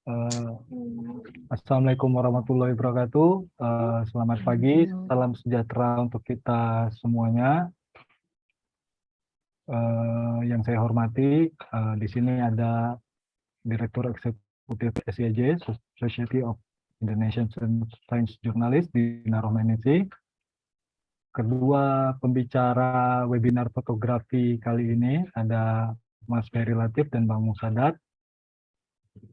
Eh, Assalamualaikum warahmatullahi wabarakatuh. Selamat pagi, salam sejahtera untuk kita semuanya. Yang saya hormati, di sini ada Direktur Eksekutif SIJ, Society of Indonesian Science Journalists di Narohmanisi. Kedua pembicara webinar fotografi kali ini ada Mas Ferry Latif dan Bang Musadat.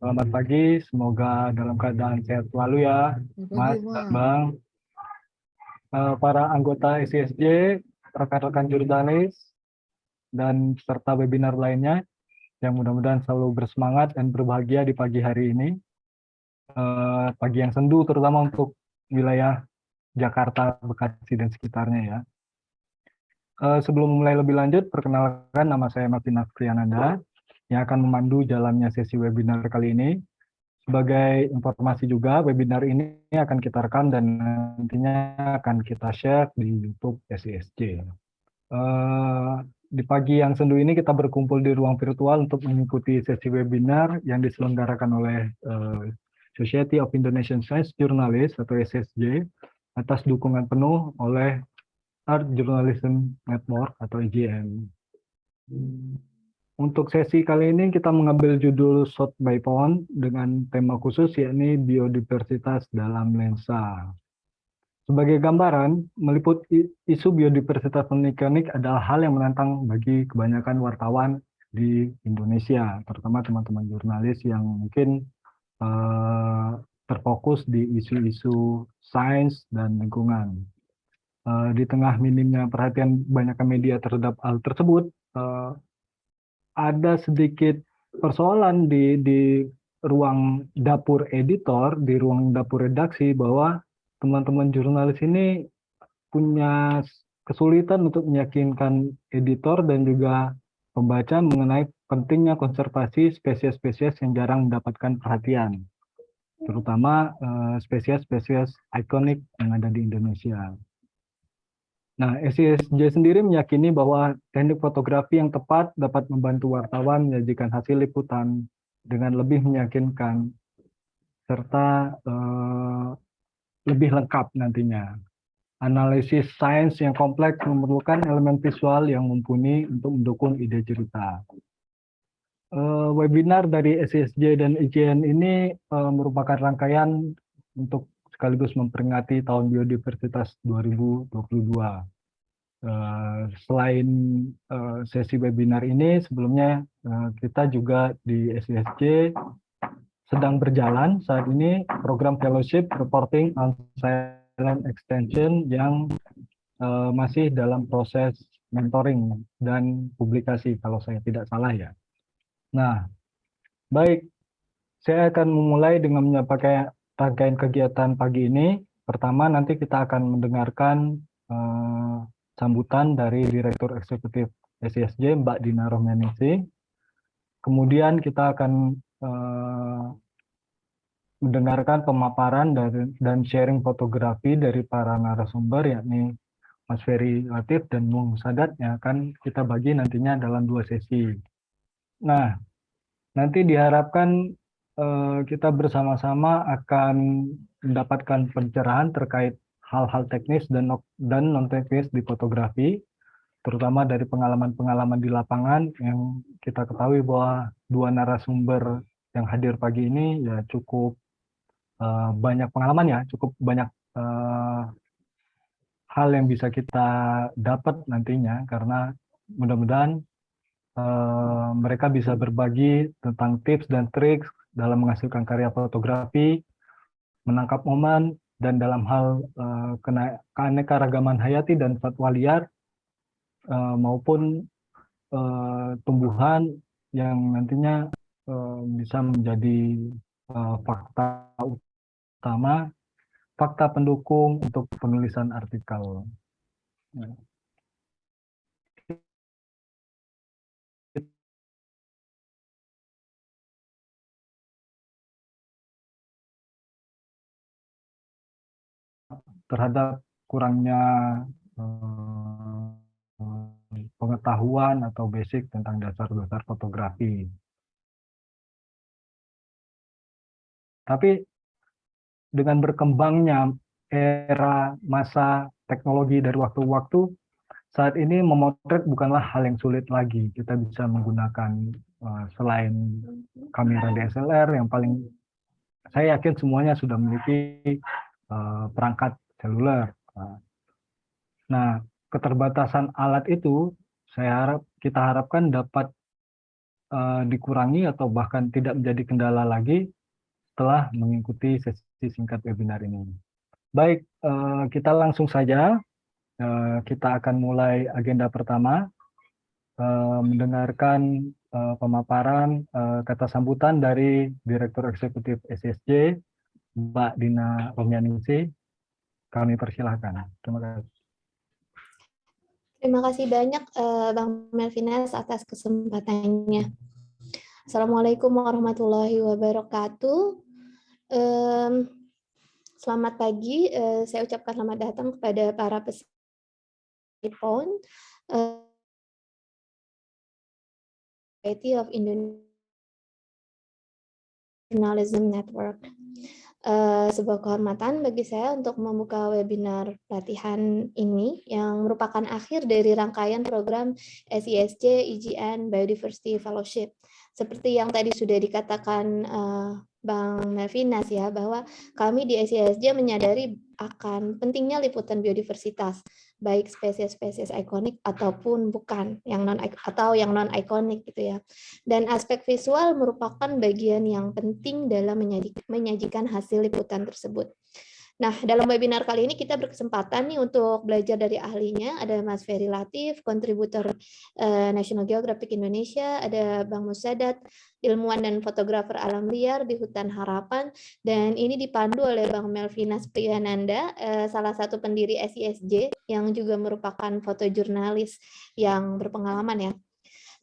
Selamat pagi, semoga dalam keadaan sehat selalu ya, Mas, Bang. Para anggota SISJ, rekan-rekan jurnalis, dan peserta webinar lainnya yang mudah-mudahan selalu bersemangat dan berbahagia di pagi hari ini. Pagi yang sendu terutama untuk wilayah Jakarta, Bekasi, dan sekitarnya ya. Sebelum mulai lebih lanjut, perkenalkan nama saya Martin Afriananda yang akan memandu jalannya sesi webinar kali ini. Sebagai informasi juga, webinar ini akan kita rekam dan nantinya akan kita share di YouTube SISJ. Di pagi yang sendu ini kita berkumpul di ruang virtual untuk mengikuti sesi webinar yang diselenggarakan oleh Society of Indonesian Science Journalists atau SSJ atas dukungan penuh oleh Art Journalism Network atau IJN. Untuk sesi kali ini kita mengambil judul Shot by Phone dengan tema khusus yakni biodiversitas dalam lensa. Sebagai gambaran, meliput isu biodiversitas ponik adalah hal yang menantang bagi kebanyakan wartawan di Indonesia, terutama teman-teman jurnalis yang mungkin terfokus di isu-isu sains dan lingkungan. Di tengah minimnya perhatian banyaknya media terhadap hal tersebut, ada sedikit persoalan di ruang dapur editor, di ruang dapur redaksi bahwa teman-teman jurnalis ini punya kesulitan untuk meyakinkan editor dan juga pembaca mengenai pentingnya konservasi spesies-spesies yang jarang mendapatkan perhatian, terutama spesies-spesies ikonik yang ada di Indonesia. Nah, SISJ sendiri meyakini bahwa teknik fotografi yang tepat dapat membantu wartawan menyajikan hasil liputan dengan lebih meyakinkan serta lebih lengkap nantinya. Analisis sains yang kompleks memerlukan elemen visual yang mumpuni untuk mendukung ide cerita. Webinar dari SISJ dan IJN ini merupakan rangkaian untuk sekaligus memperingati Tahun Biodiversitas 2022. Selain sesi webinar ini, sebelumnya kita juga di SISJ sedang berjalan saat ini program fellowship reporting on silent extension yang masih dalam proses mentoring dan publikasi kalau saya tidak salah ya. Nah, baik, saya akan memulai dengan menyampaikan rangkaian kegiatan pagi ini. Pertama, nanti kita akan mendengarkan sambutan dari Direktur Eksekutif SISJ, Mbak Dina Rohmanisi. Kemudian kita akan mendengarkan pemaparan dan sharing fotografi dari para narasumber, yakni Mas Ferry Latif dan Bung Sadat, yang akan kita bagi nantinya dalam 2 sesi. Nah, nanti diharapkan kita bersama-sama akan mendapatkan pencerahan terkait hal-hal teknis dan non-teknis di fotografi, terutama dari pengalaman-pengalaman di lapangan yang kita ketahui bahwa 2 narasumber yang hadir pagi ini ya cukup banyak pengalaman ya, cukup banyak hal yang bisa kita dapat nantinya, karena mudah-mudahan mereka bisa berbagi tentang tips dan trik dalam menghasilkan karya fotografi, menangkap momen, dan dalam hal keanekaragaman hayati dan satwa liar maupun tumbuhan yang nantinya bisa menjadi fakta utama, fakta pendukung untuk penulisan artikel. Terhadap kurangnya pengetahuan atau basic tentang dasar-dasar fotografi. Tapi dengan berkembangnya era masa teknologi dari waktu ke waktu, saat ini memotret bukanlah hal yang sulit lagi. Kita bisa menggunakan selain kamera DSLR yang paling, saya yakin semuanya sudah memiliki perangkat seluler. Nah, keterbatasan alat itu kita harapkan dapat dikurangi atau bahkan tidak menjadi kendala lagi setelah mengikuti sesi singkat webinar ini. Baik, kita langsung saja. Kita akan mulai agenda pertama, mendengarkan pemaparan kata sambutan dari Direktur Eksekutif SSJ, Mbak Dina Romianingsih. Kami persilahkan. Terima kasih. Terima kasih banyak Bang Melvinas atas kesempatannya. Assalamualaikum warahmatullahi wabarakatuh. Selamat pagi, saya ucapkan selamat datang kepada para peserta Society of Indonesian Journalism Network. Sebuah kehormatan bagi saya untuk membuka webinar pelatihan ini yang merupakan akhir dari rangkaian program SISJ IGN Biodiversity Fellowship. Seperti yang tadi sudah dikatakan Bang Melvinas ya, bahwa kami di SISJ menyadari akan pentingnya liputan biodiversitas, baik spesies-spesies ikonik ataupun bukan, yang non ikonik gitu ya. Dan aspek visual merupakan bagian yang penting dalam menyajikan hasil liputan tersebut. Nah, dalam webinar kali ini kita berkesempatan nih untuk belajar dari ahlinya. Ada Mas Ferry Latif, kontributor National Geographic Indonesia, ada Bang Musadat, ilmuwan dan fotografer alam liar di Hutan Harapan, dan ini dipandu oleh Bang Melvinas Priyananda, salah satu pendiri SISJ yang juga merupakan fotojurnalis yang berpengalaman ya.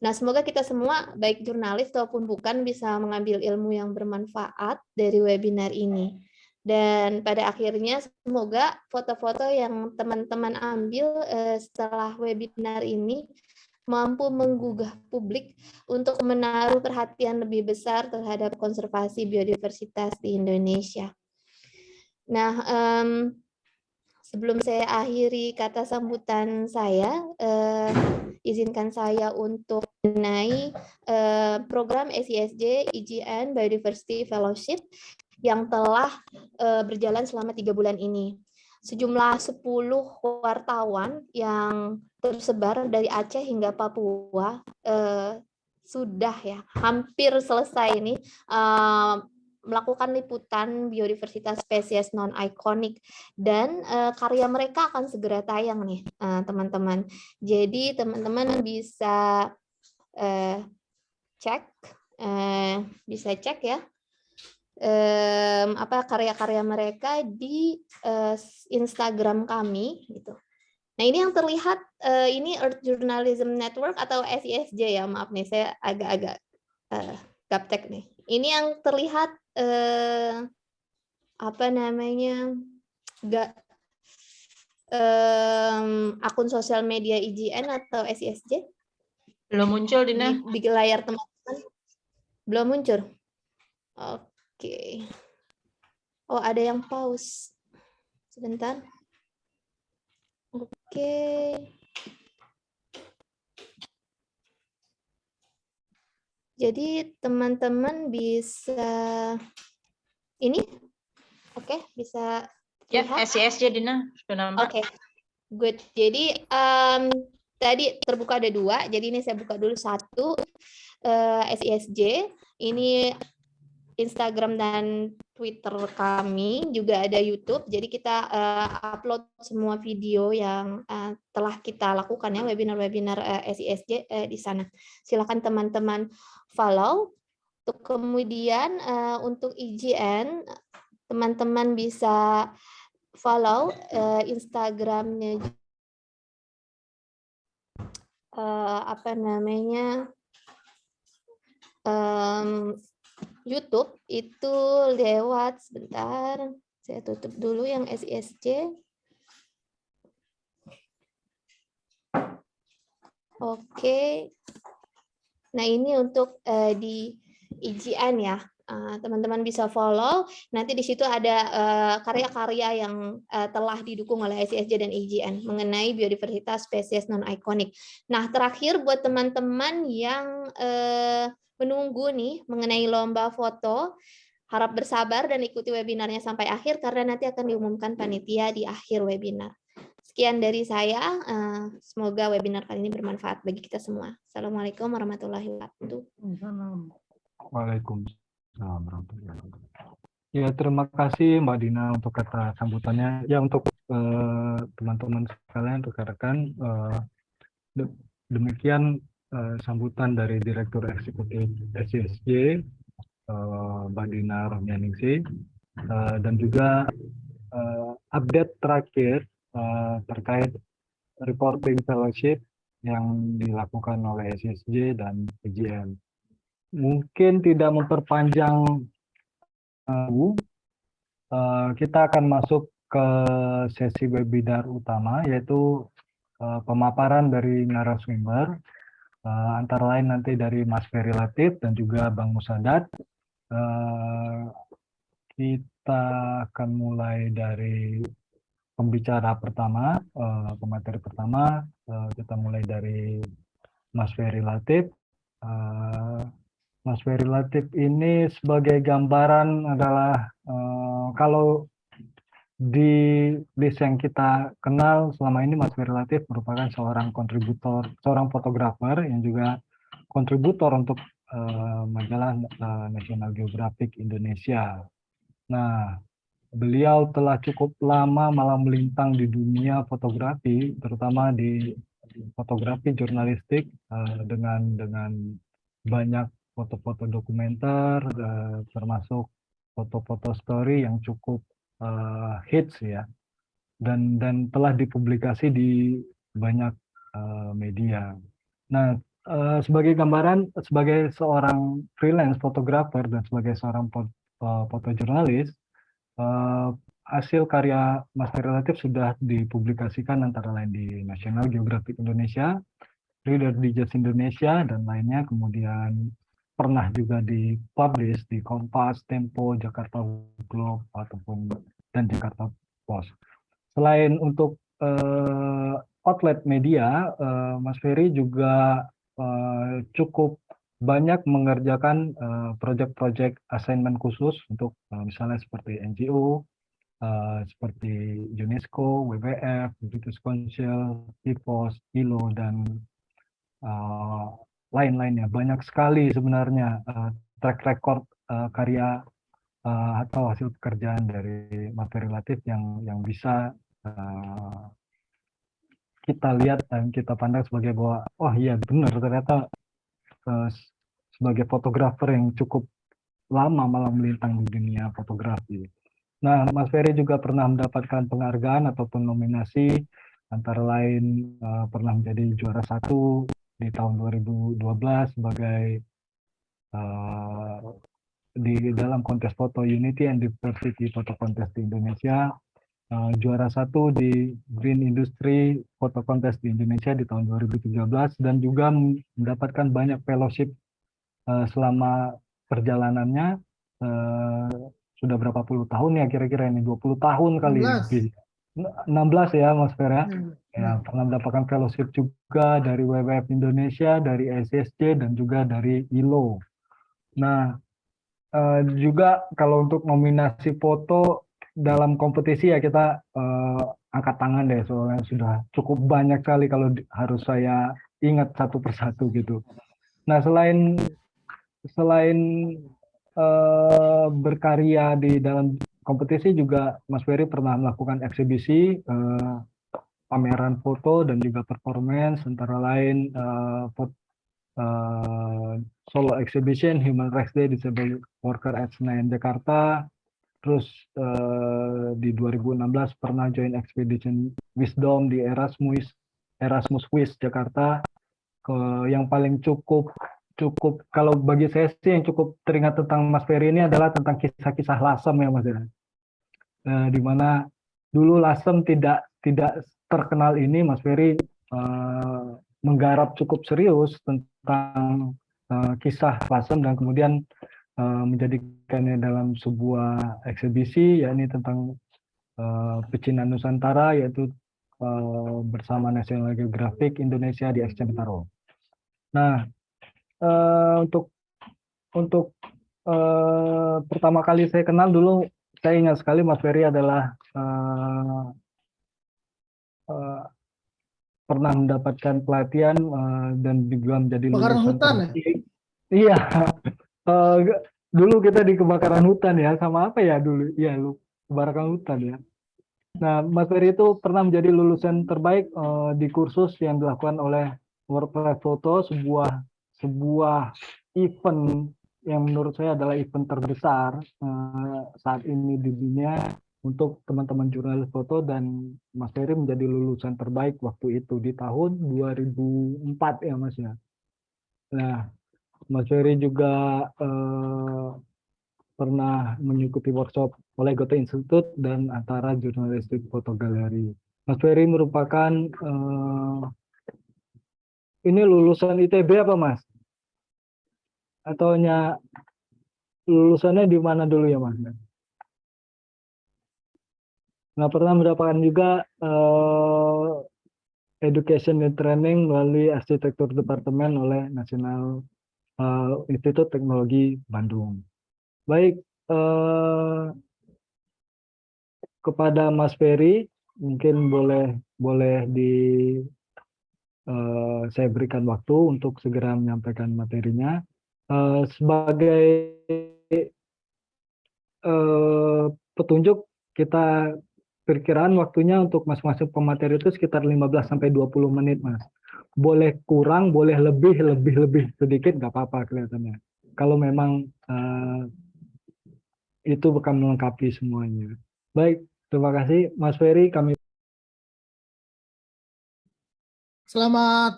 Nah, semoga kita semua, baik jurnalis ataupun bukan, bisa mengambil ilmu yang bermanfaat dari webinar ini. Dan pada akhirnya, semoga foto-foto yang teman-teman ambil setelah webinar ini mampu menggugah publik untuk menaruh perhatian lebih besar terhadap konservasi biodiversitas di Indonesia. Nah, sebelum saya akhiri kata sambutan saya, izinkan saya untuk mengenai program SISJ IGN Biodiversity Fellowship yang telah berjalan selama 3 bulan ini. Sejumlah 10 wartawan yang tersebar dari Aceh hingga Papua sudah ya hampir selesai ini melakukan liputan biodiversitas spesies non-ikonik, dan karya mereka akan segera tayang nih teman-teman. Jadi teman-teman bisa cek ya karya-karya mereka di Instagram kami gitu. Nah, ini yang terlihat ini Earth Journalism Network atau SISJ ya, maaf nih saya agak-agak gaptek nih. Ini yang terlihat akun sosial media IGN atau SISJ. Belum muncul, Dina. Di layar teman-teman. Belum muncul. Oke. Oh, ada yang pause. Sebentar. Oke. Jadi teman-teman bisa ini? Oke, bisa lihat? Ya, SISJ, Dina. Sudah nampak. Oke. Good. Jadi tadi terbuka ada 2. Jadi ini saya buka dulu 1. SISJ. Ini Instagram dan Twitter kami, juga ada YouTube. Jadi kita upload semua video yang telah kita lakukan ya, webinar-webinar SISJ di sana. Silakan teman-teman follow. Kemudian untuk IGN, teman-teman bisa follow Instagramnya YouTube itu lewat, sebentar, saya tutup dulu yang SISJ. Oke. Nah, ini untuk di IGN ya. Teman-teman bisa follow. Nanti di situ ada karya-karya yang telah didukung oleh SCSJ dan IGN mengenai biodiversitas spesies non-ikonik. Nah, terakhir buat teman-teman yang menunggu nih mengenai lomba foto, harap bersabar dan ikuti webinarnya sampai akhir karena nanti akan diumumkan panitia di akhir webinar. Sekian dari saya. Semoga webinar kali ini bermanfaat bagi kita semua. Assalamualaikum warahmatullahi wabarakatuh. Waalaikumsalam warahmatullahi wabarakatuh. Ya, terima kasih Mbak Dina untuk kata sambutannya. Ya, untuk teman-teman sekalian, rekan-rekan, demikian sambutan dari Direktur Eksekutif SCSJ, Mbak Dina Rohmianingsih, dan juga update terakhir terkait reporting fellowship yang dilakukan oleh SCSJ dan IGN. Mungkin tidak memperpanjang, kita akan masuk ke sesi webinar utama, yaitu pemaparan dari narasumber, antara lain nanti dari Mas Ferry Latif dan juga Bang Musadat. Kita akan mulai dari pembicara pertama, pemateri pertama, kita mulai dari Mas Ferry Latif. Mas Ferry Latif ini sebagai gambaran adalah kalau di list yang kita kenal selama ini, Mas Ferry Latif merupakan seorang kontributor, seorang fotografer yang juga kontributor untuk majalah National Geographic Indonesia. Nah, beliau telah cukup lama malah melintang di dunia fotografi, terutama di fotografi jurnalistik, dengan banyak foto-foto dokumenter, termasuk foto-foto story yang cukup hits ya, dan telah dipublikasi di banyak media. Nah, sebagai gambaran, sebagai seorang freelance fotografer dan sebagai seorang fotojurnalis, hasil karya Mas Ferry Latif sudah dipublikasikan antara lain di National Geographic Indonesia, Reader Digest Indonesia, dan lainnya. Kemudian pernah juga dipublish di Kompas, Tempo, Jakarta Globe, ataupun dan Jakarta Post. Selain untuk outlet media, Mas Ferry juga cukup banyak mengerjakan proyek-proyek assignment khusus untuk misalnya seperti NGO, seperti UNESCO, WWF, British Council, IPOS, ILO, dan lain-lainnya. Banyak sekali sebenarnya track record karya atau hasil pekerjaan dari Mas Ferry Latif yang bisa kita lihat dan kita pandang sebagai bahwa, oh iya benar, ternyata sebagai fotografer yang cukup lama malah melintang di dunia fotografi. Nah, Mas Ferry juga pernah mendapatkan penghargaan ataupun nominasi, antara lain pernah menjadi juara 1 di tahun 2012 sebagai di dalam kontes foto Unity and Diversity Photo Contest di Indonesia, juara 1 di Green Industry Photo Contest di Indonesia di tahun 2013, dan juga mendapatkan banyak fellowship selama perjalanannya. Sudah berapa puluh tahun ya kira-kira ini, 20 tahun kali ya. 16 ya Mas Ferry. Ya, pernah mendapatkan fellowship juga dari WWF Indonesia, dari SCSJ, dan juga dari ILO. Nah, juga kalau untuk nominasi foto dalam kompetisi ya kita angkat tangan deh, soalnya sudah cukup banyak sekali kalau harus saya ingat satu persatu gitu. Nah, selain berkarya di dalam kompetisi, juga Mas Ferry pernah melakukan eksibisi, pameran foto, dan juga performance, antara lain solo exhibition Human Rights Day Disabled Worker at Senayan Jakarta. Terus di 2016 pernah join expedition Wisdom di Erasmus Wish Jakarta. Yang paling cukup kalau bagi saya sih yang cukup teringat tentang Mas Ferry ini adalah tentang kisah-kisah Lasem ya Mas ya. Di mana dulu Lasem tidak terkenal ini, Mas Ferry menggarap cukup serius tentang kisah Lasem dan kemudian menjadikannya dalam sebuah eksibisi, yakni tentang pecinan Nusantara, yaitu bersama National Geographic Indonesia di Expo Bintaro. Nah, untuk pertama kali saya kenal dulu, saya ingat sekali Mas Ferry adalah pernah mendapatkan pelatihan dan juga menjadi Kebakaran lulusan hutan ya? terbaik. Iya, Eh, dulu kita di kebakaran hutan ya, sama apa ya dulu? Iya, kebakaran hutan ya. Nah, Mas Ferry itu pernah menjadi lulusan terbaik di kursus yang dilakukan oleh World Press Photo, sebuah event yang menurut saya adalah event terbesar saat ini di dunia untuk teman-teman jurnalis foto, dan Mas Ferry menjadi lulusan terbaik waktu itu di tahun 2004 ya Mas ya. Nah, Mas Ferry juga pernah mengikuti workshop oleh Goethe Institute dan Antara Jurnalistik Foto Galeri. Mas Ferry merupakan ini lulusan ITB apa Mas? Atau lulusannya di mana dulu ya Mas? Nah, pernah mendapatkan juga education and training melalui arsitektur departemen oleh National Institut Teknologi Bandung. Baik, kepada Mas Ferry mungkin boleh saya berikan waktu untuk segera menyampaikan materinya. Sebagai petunjuk, kita perkiraan waktunya untuk masuk pemateri itu sekitar 15-20 menit, Mas. Boleh kurang, boleh lebih sedikit, nggak apa-apa kelihatannya. Kalau memang itu bukan melengkapi semuanya. Baik, terima kasih Mas Ferry. Selamat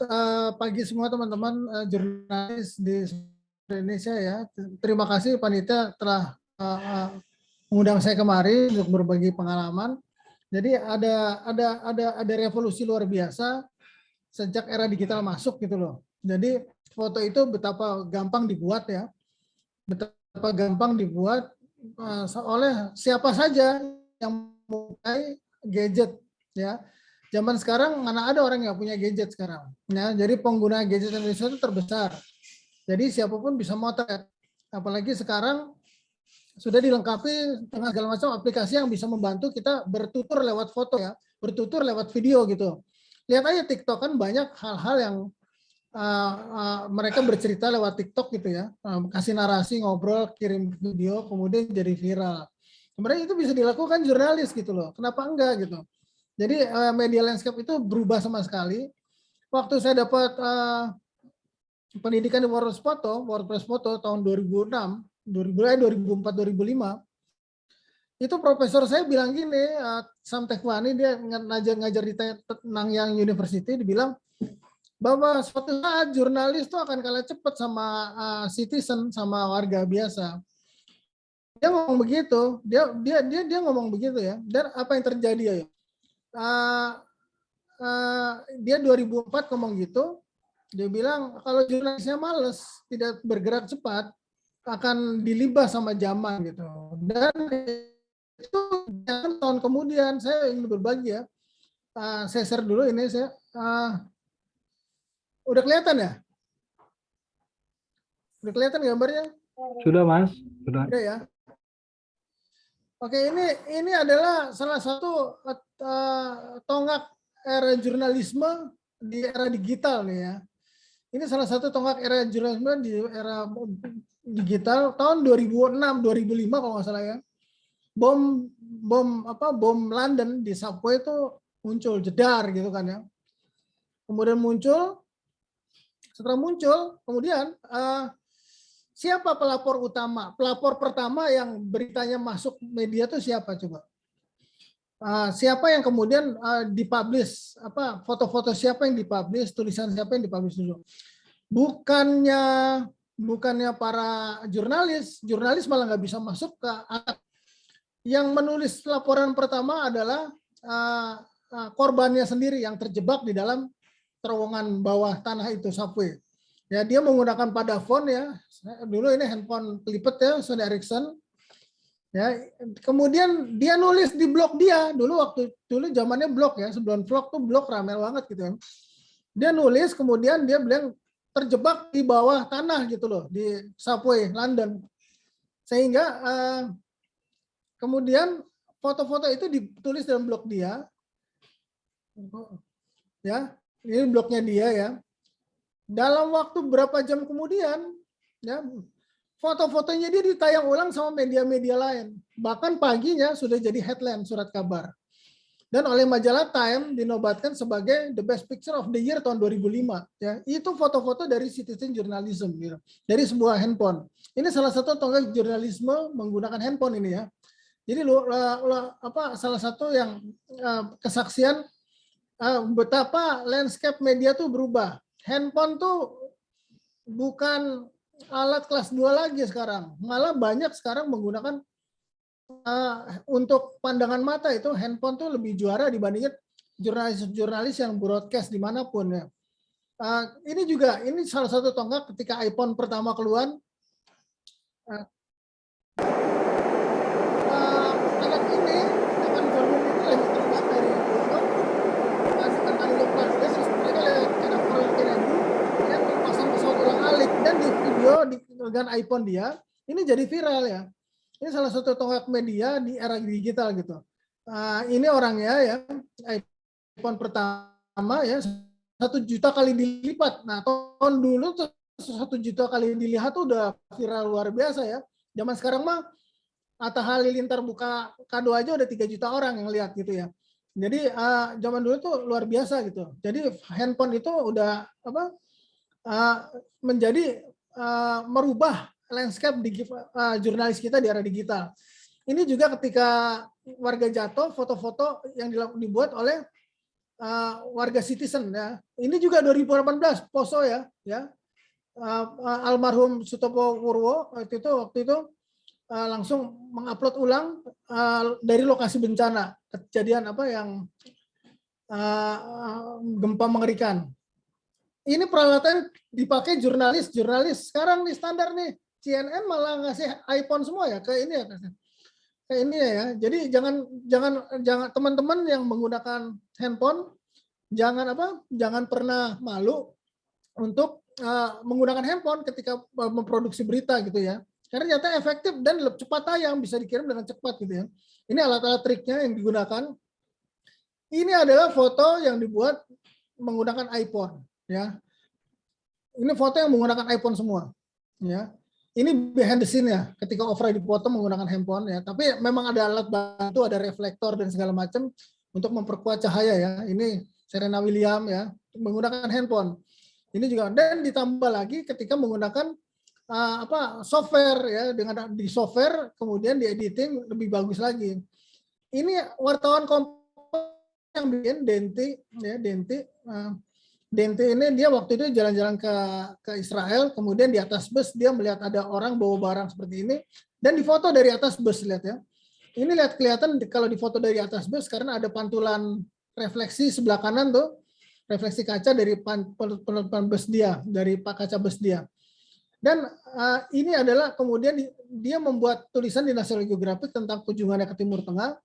pagi semua teman-teman jurnalis di Indonesia ya. Terima kasih panitia telah mengundang saya kemari untuk berbagi pengalaman. Jadi ada revolusi luar biasa sejak era digital masuk gitu loh. Jadi foto itu betapa gampang dibuat ya. Betapa gampang dibuat oleh siapa saja yang mempunyai gadget ya. Zaman sekarang mana ada orang yang punya gadget sekarang ya. Jadi pengguna gadget Indonesia itu terbesar. Jadi siapapun bisa motret. Apalagi sekarang sudah dilengkapi dengan segala macam aplikasi yang bisa membantu kita bertutur lewat foto ya, bertutur lewat video gitu. Lihat aja TikTok, kan banyak hal-hal yang mereka bercerita lewat TikTok gitu ya, kasih narasi, ngobrol, kirim video, kemudian jadi viral. Sebenarnya itu bisa dilakukan jurnalis gitu loh, kenapa enggak gitu. Jadi media landscape itu berubah sama sekali. Waktu saya dapat pendidikan di WordPress Photo tahun 2006, 2004, 2005, itu profesor saya bilang gini, Sam Tekwani, dia ngajar di Nanyang University, dibilang bahwa suatu saat jurnalis itu akan kalah cepat sama citizen, sama warga biasa. Dia ngomong begitu, dia ngomong begitu ya. Dan apa yang terjadi ya? Dia 2004 ngomong gitu, dia bilang kalau jurnalisnya males, tidak bergerak cepat, akan dilibas sama zaman gitu. Dan itu tahun kemudian saya ingin berbagi ya. Saya share dulu ini, saya udah kelihatan ya? Udah kelihatan gambarnya? Sudah Mas, sudah. Udah ya. Oke, ini adalah salah satu tonggak era jurnalisme di era digital nih ya. Ini salah satu tonggak era jurnalisme di era digital tahun 2006, 2005 kalau nggak salah ya. Bom London di subway itu muncul jedar gitu kan ya. Kemudian setelah muncul, kemudian siapa pelapor utama? Pelapor pertama yang beritanya masuk media itu siapa coba? Siapa yang kemudian dipublish, foto-foto siapa yang dipublish, tulisan siapa yang dipublish dulu? Bukannya para jurnalis malah nggak bisa masuk ke yang menulis laporan pertama adalah korbannya sendiri yang terjebak di dalam terowongan bawah tanah itu subway. Ya, dia menggunakan Padaphone ya. Dulu ini handphone lipat ya, Sony Ericsson. Ya, kemudian dia nulis di blog dia. Dulu zamannya blog ya, sebelum vlog tuh blog ramai banget gitu ya. Dia nulis, kemudian dia bilang terjebak di bawah tanah gitu loh, di subway London. Sehingga kemudian foto-foto itu ditulis dalam blog dia. Ya, ini blognya dia ya. Dalam waktu berapa jam kemudian, ya, foto-fotonya dia ditayang ulang sama media-media lain. Bahkan paginya sudah jadi headline surat kabar. Dan oleh majalah Time dinobatkan sebagai the best picture of the year tahun 2005. Ya, itu foto-foto dari citizen journalism, gitu, dari sebuah handphone. Ini salah satu tonggak jurnalisme menggunakan handphone ini ya. Jadi salah satu yang kesaksian betapa landscape media tuh berubah. Handphone tuh bukan alat kelas 2 lagi sekarang. Malah banyak sekarang menggunakan untuk pandangan mata itu handphone tuh lebih juara dibandingin jurnalis-jurnalis yang broadcast dimanapun ya. Ini salah satu tonggak ketika iPhone pertama keluar. Anak ini dengan volume itu lebih terbang dari YouTube, masih tentang lokal. Mereka lewat cara perlakuan yang terpasang pesawat ulang-alik dan di video dengan iPhone dia ini jadi viral ya. Ini salah satu tonggak media di era digital gitu. Ini orangnya ya, iPhone pertama ya 1 juta kali dilipat. Nah tahun dulu tuh 1 juta kali dilihat tuh udah viral luar biasa ya. Zaman sekarang mah Atta Halilintar buka kado aja udah 3 juta orang yang lihat gitu ya. Jadi zaman dulu tuh luar biasa gitu. Jadi handphone itu udah menjadi merubah landscape jurnalis kita di era digital. Ini juga ketika warga jatuh, foto-foto yang dibuat oleh warga citizen ya. Ini juga 2018 Poso ya. Almarhum Sutopo Purwo waktu itu langsung mengupload ulang dari lokasi bencana kejadian yang gempa mengerikan. Ini peralatan dipakai jurnalis sekarang nih standar nih. CNN malah ngasih iPhone semua ya kayak ini ya. Jadi jangan teman-teman yang menggunakan handphone jangan pernah malu untuk menggunakan handphone ketika memproduksi berita gitu ya. Karena ternyata efektif dan cepat tayang, bisa dikirim dengan cepat gitu ya. Ini alat-alat triknya yang digunakan. Ini adalah foto yang dibuat menggunakan iPhone ya. Ini foto yang menggunakan iPhone semua ya. Ini behind the scene ya, ketika Ofra dipoto menggunakan handphone ya. Tapi memang ada alat bantu, ada reflektor dan segala macam untuk memperkuat cahaya ya. Ini Serena Williams ya, menggunakan handphone. Ini juga, dan ditambah lagi ketika menggunakan software ya, dengan di software kemudian di editing lebih bagus lagi. Ini wartawan Kompas yang bikin Denti ya, Denti ini dia waktu itu jalan-jalan ke Israel, kemudian di atas bus dia melihat ada orang bawa barang seperti ini dan difoto dari atas bus, lihat ya. Ini lihat kelihatan kalau difoto dari atas bus karena ada pantulan refleksi sebelah kanan tuh, refleksi kaca dari penutupan bus dia, dari kaca bus dia. Dan ini adalah kemudian dia membuat tulisan di National Geographic tentang kunjungannya ke Timur Tengah.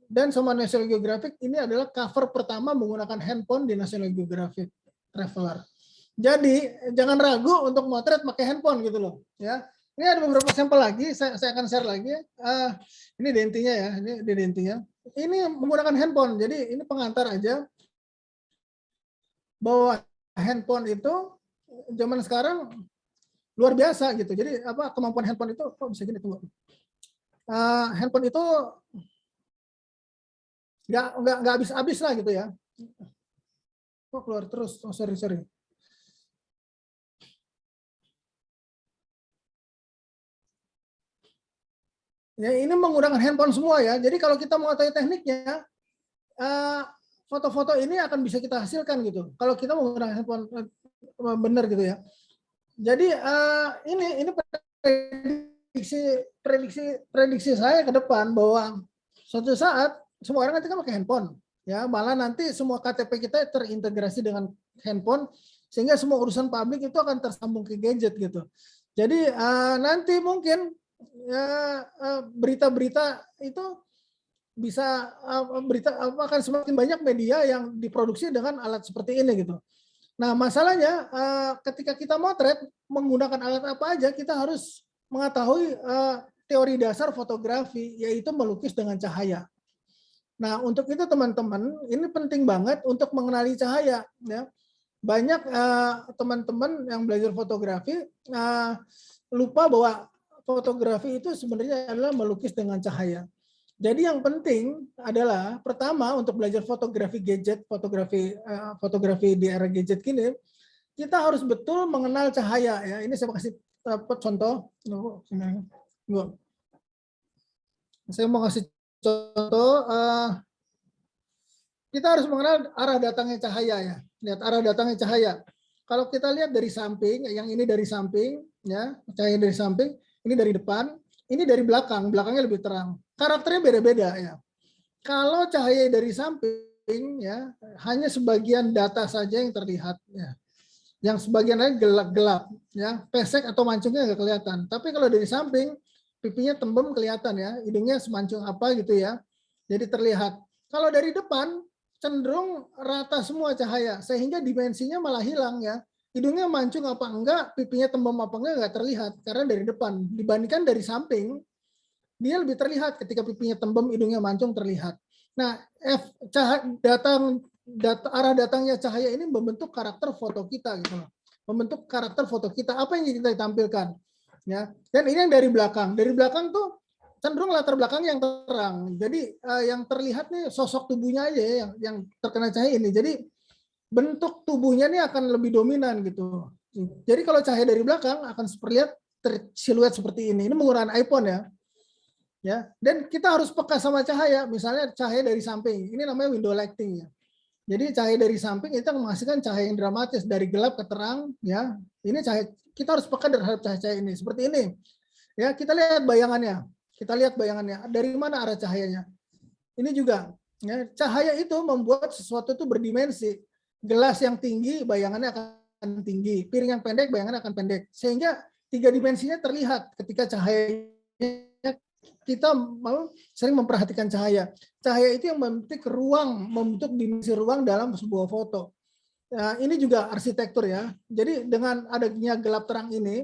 Dan sama National Geographic ini adalah cover pertama menggunakan handphone di National Geographic Traveler. Jadi jangan ragu untuk motret pakai handphone gitu loh ya. Ini ada beberapa sampel lagi, saya akan share lagi. Ini dentinya ya, ini dentinya. Ini menggunakan handphone, jadi ini pengantar aja bahwa handphone itu zaman sekarang luar biasa gitu. Jadi kemampuan handphone itu kok bisa gini, tunggu. Handphone itu nggak habis-habis lah gitu ya. Kok keluar terus? Oh, sorry. Ya, ini menggunakan handphone semua ya. Jadi kalau kita mengetahui tekniknya, foto-foto ini akan bisa kita hasilkan gitu. Kalau kita menggunakan handphone benar gitu ya. Jadi ini prediksi saya ke depan bahwa suatu saat semua orang nanti kan pakai handphone ya, malah nanti semua KTP kita terintegrasi dengan handphone sehingga semua urusan publik itu akan tersambung ke gadget gitu. Jadi nanti mungkin berita-berita itu bisa akan semakin banyak media yang diproduksi dengan alat seperti ini gitu. Nah, masalahnya ketika kita motret menggunakan alat apa aja, kita harus mengetahui teori dasar fotografi, yaitu melukis dengan cahaya. Nah, untuk itu teman-teman, ini penting banget untuk mengenali cahaya. Ya. Banyak teman-teman yang belajar fotografi lupa bahwa fotografi itu sebenarnya adalah melukis dengan cahaya. Jadi yang penting adalah pertama untuk belajar fotografi gadget, fotografi di era gadget gini, kita harus betul mengenal cahaya ya. Ini saya kasih contoh. Saya mau kasih contoh. Kita harus mengenal arah datangnya cahaya ya. Lihat arah datangnya cahaya. Kalau kita lihat dari samping, yang ini dari samping, ya cahaya dari samping, ini dari depan. Ini dari belakang, belakangnya lebih terang. Karakternya beda-beda ya. Kalau cahaya dari samping ya, hanya sebagian data saja yang terlihat ya. Yang sebagian lain gelap-gelap ya, pesek atau mancungnya nggak kelihatan. Tapi kalau dari samping, pipinya tembem kelihatan ya, hidungnya semancung apa gitu ya. Jadi terlihat. Kalau dari depan cenderung rata semua cahaya sehingga dimensinya malah hilang ya. Hidungnya mancung apa enggak, pipinya tembem apa enggak terlihat karena dari depan. Dibandingkan dari samping, dia lebih terlihat ketika pipinya tembem, hidungnya mancung terlihat. Nah, arah datangnya cahaya ini membentuk karakter foto kita gitu loh. Membentuk karakter foto kita, apa yang kita tampilkan. Ya. Dan ini yang dari belakang. Dari belakang tuh cenderung latar belakang yang terang. Jadi yang terlihat nih sosok tubuhnya aja ya, yang terkena cahaya ini. Jadi bentuk tubuhnya ini akan lebih dominan gitu. Jadi kalau cahaya dari belakang akan terlihat siluet seperti ini. Ini menggunakan iPhone ya. Ya, dan kita harus peka sama cahaya. Misalnya cahaya dari samping. Ini namanya window lighting ya. Jadi cahaya dari samping itu menghasilkan cahaya yang dramatis dari gelap ke terang ya. Ini cahaya, kita harus peka terhadap cahaya ini. Seperti ini. Ya, kita lihat bayangannya. Kita lihat bayangannya. Dari mana arah cahayanya? Ini juga ya, cahaya itu membuat sesuatu itu berdimensi. Gelas yang tinggi bayangannya akan tinggi, piring yang pendek bayangannya akan pendek, sehingga tiga dimensinya terlihat ketika cahaya. Kita mau sering memperhatikan cahaya. Cahaya itu yang membentuk ruang, membentuk dimensi ruang dalam sebuah foto. Nah, ini juga arsitektur ya. Jadi dengan adanya gelap terang ini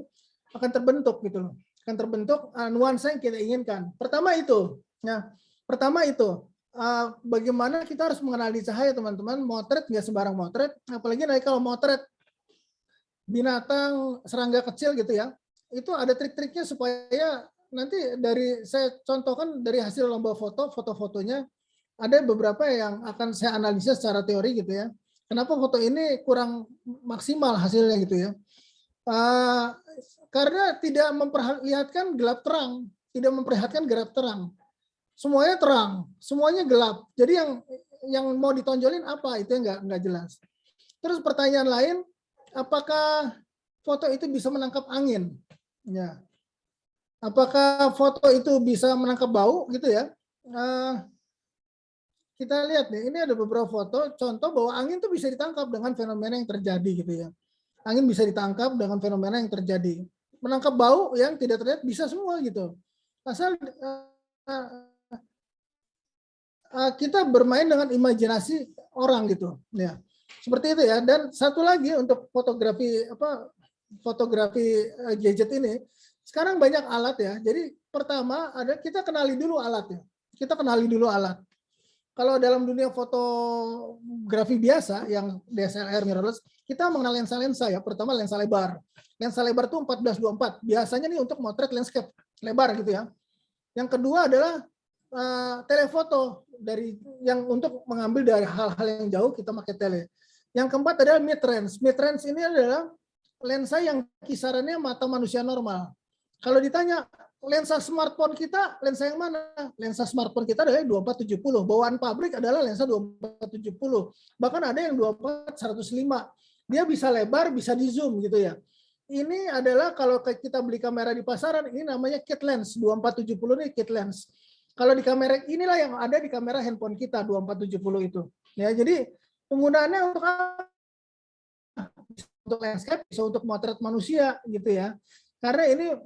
akan terbentuk gitu loh. Akan terbentuk nuansa yang kita inginkan. Pertama itu, ya. Pertama itu bagaimana kita harus mengenali cahaya teman-teman. Motret nggak sembarang motret, apalagi kalau motret binatang serangga kecil gitu ya, itu ada trik-triknya supaya nanti dari saya contohkan dari hasil lomba foto-fotonya ada beberapa yang akan saya analisis secara teori gitu ya. Kenapa foto ini kurang maksimal hasilnya gitu ya? Karena tidak memperlihatkan gelap terang, tidak memperlihatkan gelap terang. Semuanya terang, semuanya gelap. Jadi yang mau ditonjolin apa itu yang nggak jelas. Terus pertanyaan lain, apakah foto itu bisa menangkap angin? Ya. Apakah foto itu bisa menangkap bau gitu ya? Kita lihat nih, ini ada beberapa foto contoh bahwa angin itu bisa ditangkap dengan fenomena yang terjadi gitu ya. Angin bisa ditangkap dengan fenomena yang terjadi. Menangkap bau yang tidak terlihat bisa semua gitu. Asal kita bermain dengan imajinasi orang gitu ya, seperti itu ya. Dan satu lagi untuk fotografi gadget ini sekarang banyak alat ya. Jadi pertama kita kenali dulu alatnya. Kita kenali dulu alat. Kalau dalam dunia fotografi biasa yang DSLR mirrorless, kita mengenal lensa-lensa ya. Pertama lensa lebar. Lensa lebar itu 14-24. Biasanya nih untuk motret landscape lebar gitu ya. Yang kedua adalah telefoto yang untuk mengambil dari hal-hal yang jauh kita pakai tele. Yang keempat adalah mid range. Mid range ini adalah lensa yang kisarannya mata manusia normal. Kalau ditanya lensa smartphone kita, lensa yang mana? Lensa smartphone kita adalah 24-70. Bawaan pabrik adalah lensa 24-70. Bahkan ada yang 24-105. Dia bisa lebar, bisa di zoom gitu ya. Ini adalah kalau kita beli kamera di pasaran, ini namanya kit lens. 24-70 ini kit lens. Kalau di kamera inilah yang ada di kamera handphone kita 24-70 itu. Ya, jadi penggunaannya untuk untuk landscape, bisa untuk motret manusia gitu ya. Karena ini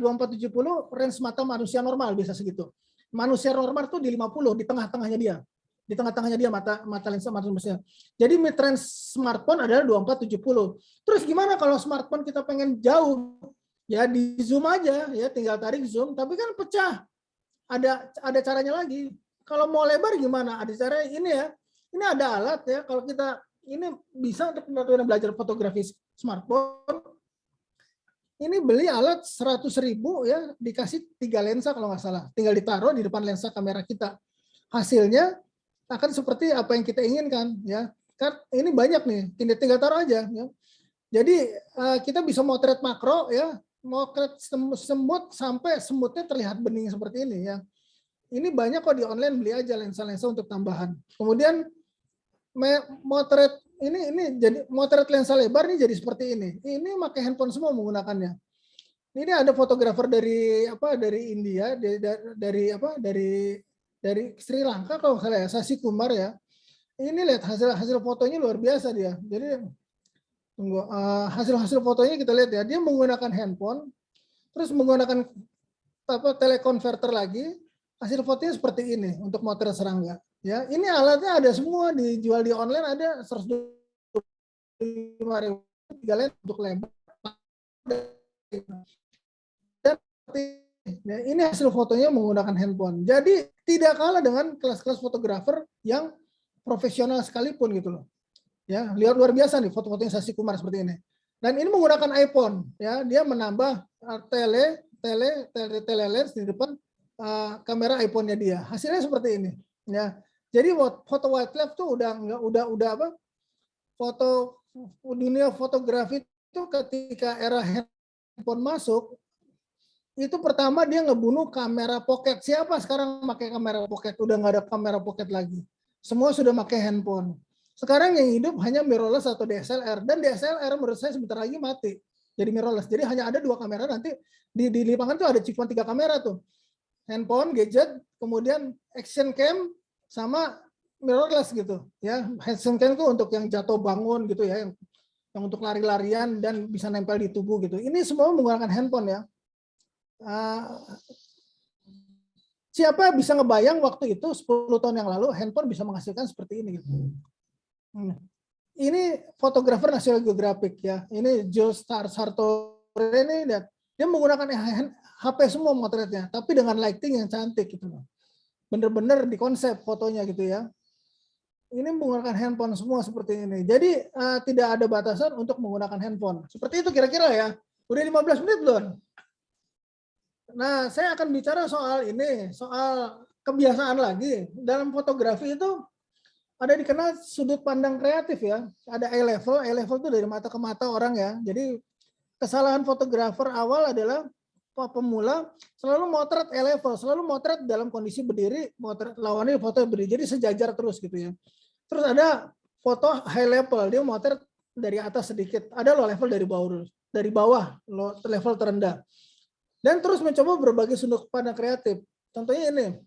2470 range mata manusia normal bisa segitu. Manusia normal tuh di 50, di tengah-tengahnya dia. Di tengah-tengahnya dia mata lensa manusia. Jadi mid range smartphone adalah 2470. Terus gimana kalau smartphone kita pengen jauh? Ya di zoom aja ya, tinggal tarik zoom, tapi kan pecah. Ada caranya lagi. Kalau mau lebar gimana? Ada cara ini ya. Ini ada alat ya, kalau kita ini bisa untuk belajar fotografi smartphone. Ini beli alat 100.000 ya, dikasih 3 lensa kalau nggak salah. Tinggal ditaruh di depan lensa kamera kita. Hasilnya akan seperti apa yang kita inginkan ya. Kan ini banyak nih, tinggal taruh aja ya. Jadi kita bisa motret makro ya, motret semut sampai semutnya terlihat bening seperti ini ya. Ini banyak kok di online, beli aja lensa-lensa untuk tambahan. Kemudian motret ini jadi motret lensa lebar nih jadi seperti ini. Ini pakai handphone semua menggunakannya. Ini ada fotografer dari India, dari Sri Lanka kalau nggak salah ya, Sasi Kumar ya. Ini lihat hasil fotonya luar biasa dia. Jadi hasil fotonya kita lihat ya, dia menggunakan handphone, terus menggunakan telekonverter lagi, hasil fotonya seperti ini untuk motret serangga. Ya, ini alatnya ada semua, dijual di online, ada 125.000 3 lens untuk lebar. Dan ini hasil fotonya menggunakan handphone. Jadi tidak kalah dengan kelas-kelas fotografer yang profesional sekalipun gitu loh. Ya, lihat luar biasa nih foto-fotonya Sasi Kumar seperti ini. Dan ini menggunakan iPhone, ya, dia menambah tele lens di depan kamera iPhone-nya dia. Hasilnya seperti ini, ya. Jadi foto wildlife tuh udah apa? Foto dunia fotografi itu ketika era handphone masuk, itu pertama dia ngebunuh kamera pocket. Siapa sekarang pakai kamera pocket? Udah nggak ada kamera pocket lagi. Semua sudah pakai handphone. Sekarang yang hidup hanya mirrorless atau DSLR, dan DSLR menurut saya sebentar lagi mati. Jadi mirrorless. Jadi hanya ada 2 kamera, nanti di lapangan tuh ada cuma 3 kamera tuh. Handphone, gadget, kemudian action cam sama mirrorless gitu. Ya, action cam itu untuk yang jatuh bangun gitu ya, yang untuk lari-larian dan bisa nempel di tubuh gitu. Ini semua menggunakan handphone ya. Siapa bisa ngebayang waktu itu 10 tahun yang lalu handphone bisa menghasilkan seperti ini gitu. Ini fotografer National Geographic ya. Ini Joe Sartore ini, dia menggunakan HP semua motretnya, tapi dengan lighting yang cantik gitu loh. Bener-bener di konsep fotonya gitu ya. Ini menggunakan handphone semua seperti ini. Jadi tidak ada batasan untuk menggunakan handphone. Seperti itu kira-kira ya. Udah 15 menit belum? Nah, saya akan bicara soal ini, soal kebiasaan lagi. Dalam fotografi itu ada dikenal sudut pandang kreatif ya. Ada eye level itu dari mata ke mata orang ya. Jadi kesalahan fotografer awal adalah pemula selalu motret eye level, selalu motret dalam kondisi berdiri, motret lawannya foto berdiri, jadi sejajar terus gitu ya. Terus ada foto high level, dia motret dari atas sedikit, ada low level dari bawah level terendah. Dan terus mencoba berbagai sudut pandang kreatif. Contohnya ini,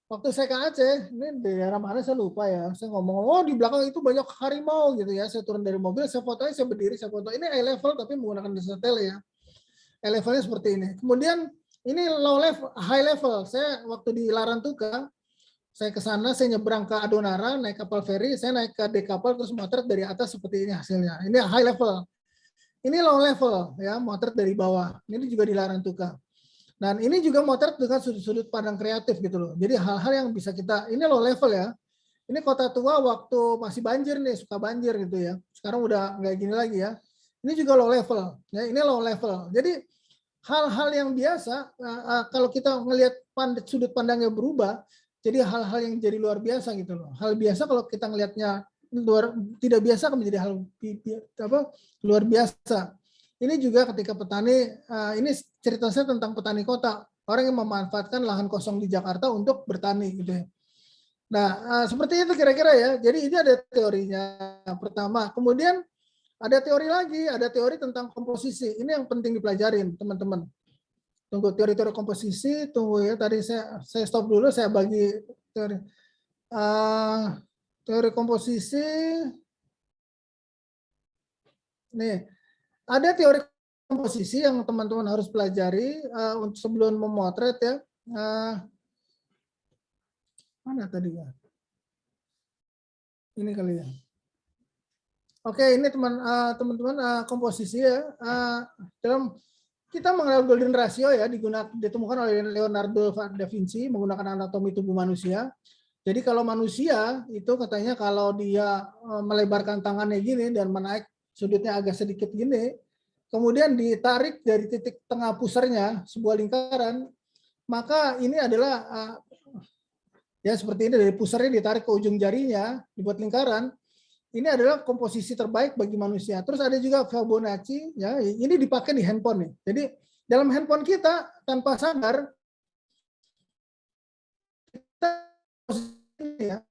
waktu saya ke Aceh, ini di daerah mana saya lupa ya, saya ngomong, oh di belakang itu banyak harimau gitu ya, saya turun dari mobil, saya fotonya, saya berdiri, saya foto. Ini eye level tapi menggunakan tele ya. Eye levelnya seperti ini. Kemudian ini low level, high level. Saya waktu di Larantuka, saya ke sana, saya nyebrang ke Adonara, naik kapal feri, saya naik ke dek kapal terus motret dari atas seperti ini hasilnya. Ini high level. Ini low level ya, motret dari bawah. Ini juga di Larantuka. Dan ini juga motret dengan sudut-sudut pandang kreatif gitu loh. Jadi hal-hal yang bisa kita, ini low level ya. Ini kota tua waktu masih banjir nih, suka banjir gitu ya. Sekarang udah nggak gini lagi ya. Ini juga low level. Ya, ini low level. Jadi hal-hal yang biasa, kalau kita melihat sudut pandangnya berubah, jadi hal-hal yang jadi luar biasa gitu loh. Hal biasa kalau kita ngelihatnya tidak biasa akan menjadi hal luar biasa. Ini juga ketika petani, ini cerita saya tentang petani kota, orang yang memanfaatkan lahan kosong di Jakarta untuk bertani gitu ya. Nah, seperti itu kira-kira ya. Jadi ini ada teorinya pertama. Kemudian ada teori lagi, ada teori tentang komposisi. Ini yang penting dipelajarin, teman-teman. Tunggu teori-teori komposisi, tunggu ya. Tadi saya stop dulu, saya bagi teori. Teori komposisi. Nih, ada teori komposisi yang teman-teman harus pelajari untuk sebelum memotret ya. Mana tadi ya? Ini kali ya. Oke, ini teman-teman komposisi ya. Dalam kita mengenal golden ratio ya, ditemukan oleh Leonardo da Vinci menggunakan anatomi tubuh manusia. Jadi kalau manusia itu katanya kalau dia melebarkan tangannya gini dan menaik sudutnya agak sedikit gini, kemudian ditarik dari titik tengah pusarnya sebuah lingkaran, maka ini adalah ya seperti ini, dari pusarnya ditarik ke ujung jarinya, dibuat lingkaran. Ini adalah komposisi terbaik bagi manusia. Terus ada juga Fibonacci, ya ini dipakai di handphone nih. Jadi dalam handphone kita tanpa sadar kita ya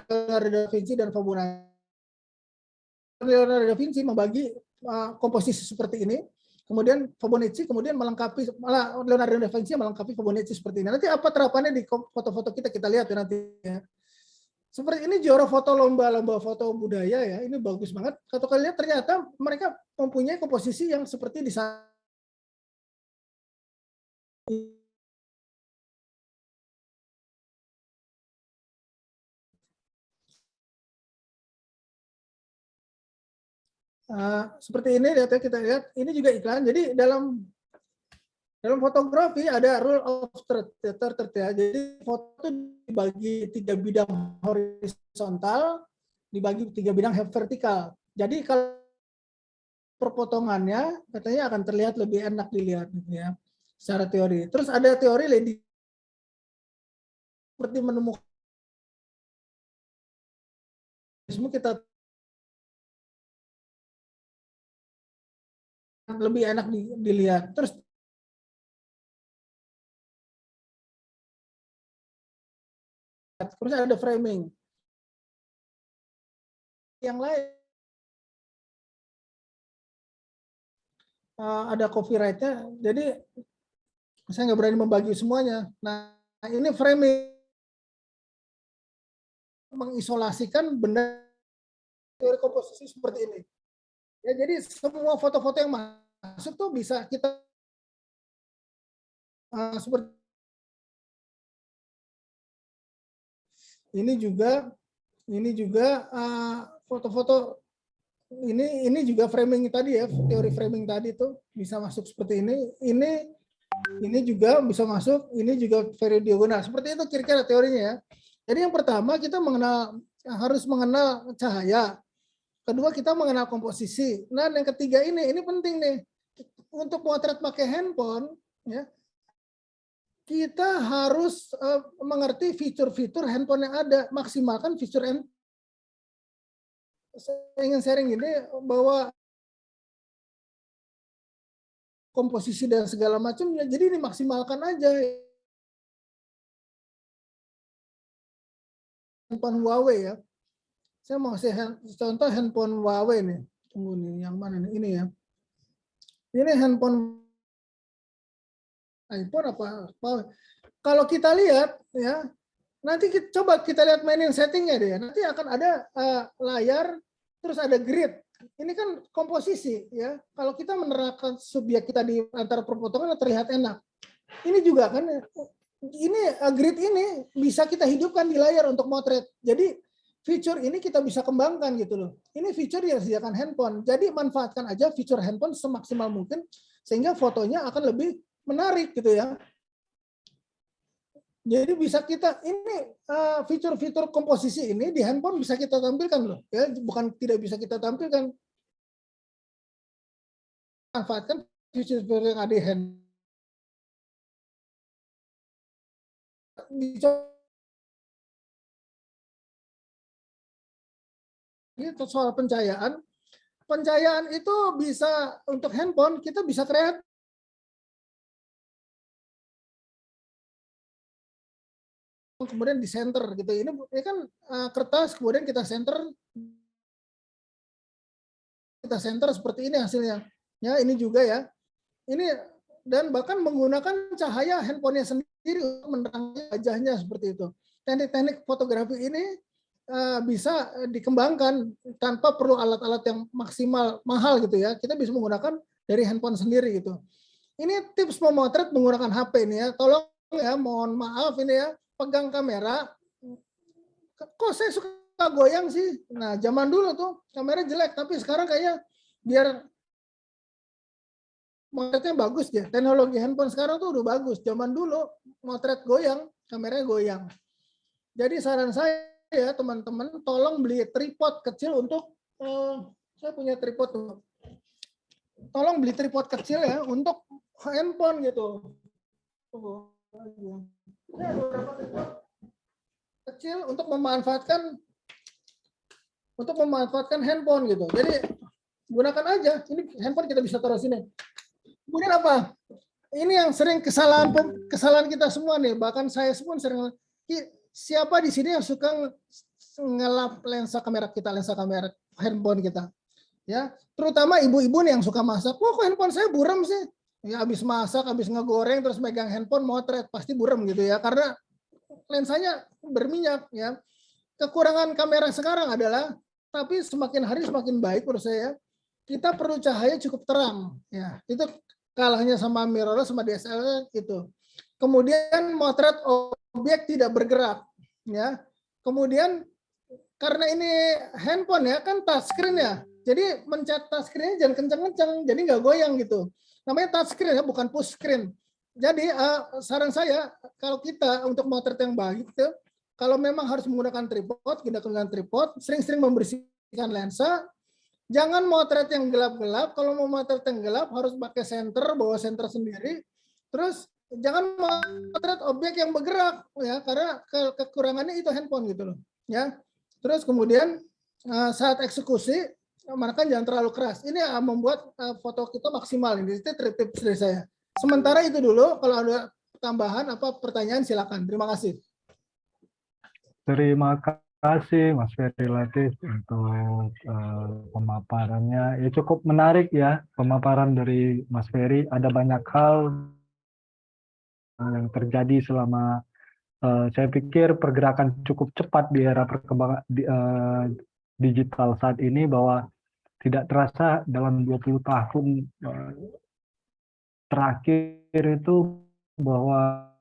Leonardo da Vinci dan Fibonacci. Leonardo da Vinci membagi komposisi seperti ini, kemudian Fibonacci kemudian melengkapi, malah Leonardo da Vinci melengkapi Fibonacci seperti ini. Nanti apa terapannya di foto-foto kita lihat ya nanti ya. Seperti ini juara foto lomba foto budaya ya, ini bagus banget. Kalau kalian lihat ternyata mereka mempunyai komposisi yang seperti di sana. Seperti ini lihat ya, kita lihat ini juga iklan. Jadi dalam fotografi ada rule of third ya. Jadi foto dibagi 3 bidang horizontal, dibagi 3 bidang vertikal. Jadi kalau perpotongannya katanya akan terlihat lebih enak dilihat gitu ya, secara teori. Terus ada teori lady seperti menemukan kita lebih enak dilihat. Terus ada framing. Yang lain ada copyright-nya, jadi saya nggak berani membagi semuanya. Nah, ini framing mengisolasikan benda teori komposisi seperti ini. Ya, jadi semua foto-foto yang masuk tuh bisa kita seperti ini juga foto-foto ini juga framing tadi ya, teori framing tadi tuh bisa masuk seperti ini. Ini juga bisa masuk, ini juga periodiagonal. Seperti itu kira-kira teorinya ya. Jadi yang pertama kita harus mengenal cahaya. Kedua kita mengenal komposisi. Nah, yang ketiga ini penting nih. Untuk potret pakai handphone ya. Kita harus mengerti fitur-fitur handphone yang ada, maksimalkan fitur handphone. Saya ingin sharing ini bahwa komposisi dan segala macamnya, jadi dimaksimalkan aja. Handphone Huawei ya, saya mau kasih contoh handphone Huawei nih. Tunggu nih, yang mana nih? Ini ya. Ini handphone iPhone apa? Kalau kita lihat ya, nanti coba kita lihat mainin settingnya deh. Nanti akan ada layar, terus ada grid. Ini kan komposisi ya. Kalau kita menerapkan subjek kita di antara perpotongan terlihat enak. Ini juga kan, ini grid ini bisa kita hidupkan di layar untuk motret. Jadi fitur ini kita bisa kembangkan gitu loh. Ini fitur yang disediakan handphone. Jadi manfaatkan aja fitur handphone semaksimal mungkin sehingga fotonya akan lebih menarik gitu ya. Jadi bisa kita ini fitur-fitur komposisi ini di handphone bisa kita tampilkan loh ya, bukan tidak bisa kita tampilkan. Manfaatkan fitur-fitur yang ada di handphone. Itu soal pencahayaan. Pencahayaan itu bisa untuk handphone kita bisa kreatif. Kemudian di center gitu. Ini kan kertas kemudian kita center seperti ini hasilnya. Ya, ini juga ya. Ini dan bahkan menggunakan cahaya handphonenya sendiri untuk menerangi wajahnya seperti itu. Teknik-teknik fotografi ini bisa dikembangkan tanpa perlu alat-alat yang maksimal mahal gitu ya. Kita bisa menggunakan dari handphone sendiri gitu. Ini tips memotret menggunakan HP ini ya. Tolong ya, mohon maaf ini ya, pegang kamera. Kok saya suka goyang sih? Nah, zaman dulu tuh kamera jelek, tapi sekarang kayaknya biar motretnya bagus ya. Teknologi handphone sekarang tuh udah bagus. Zaman dulu motret goyang, kameranya goyang. Jadi saran saya ya teman-teman, tolong beli tripod kecil untuk saya punya tripod tuh. Tolong beli tripod kecil ya untuk handphone gitu. Ini ada beberapa tripod kecil untuk memanfaatkan handphone gitu. Jadi gunakan aja. Ini handphone kita bisa taruh sini. Kemudian apa? Ini yang sering kesalahan kita semua nih. Bahkan saya pun sering. Siapa di sini yang suka ngelap lensa kamera handphone kita? Ya, terutama ibu-ibu nih yang suka masak. Kok handphone saya buram sih? Ya, habis masak, habis ngegoreng, terus megang handphone motret, pasti buram gitu ya. Karena lensanya berminyak ya. Kekurangan kamera sekarang adalah, tapi semakin hari semakin baik menurut saya. Kita perlu cahaya cukup terang. Ya, itu kalahnya sama mirrorless sama DSLR itu. Kemudian motret objek tidak bergerak, ya. Kemudian karena ini handphone ya kan touchscreen ya, jadi mencet touchscreen jangan kencang-kencang, jadi nggak goyang gitu. Namanya touchscreen ya, bukan push screen. Jadi saran saya kalau kita untuk motret yang baik itu, kalau memang harus menggunakan tripod, kita gunakan tripod, sering-sering membersihkan lensa. Jangan motret yang gelap-gelap. Kalau mau motret yang gelap harus pakai senter, bawa senter sendiri. Terus jangan motret objek yang bergerak ya, karena kekurangannya itu handphone gitu loh ya. Terus kemudian saat eksekusi maka jangan terlalu keras. Ini membuat foto kita maksimal. Ini tips dari saya. Sementara itu dulu, kalau ada tambahan apa pertanyaan silakan. Terima kasih. Terima kasih Mas Ferry Latif untuk pemaparannya. Ya cukup menarik ya pemaparan dari Mas Ferry. Ada banyak hal yang terjadi selama saya pikir pergerakan cukup cepat di era perkembangan digital saat ini, bahwa tidak terasa dalam 20 tahun terakhir itu bahwa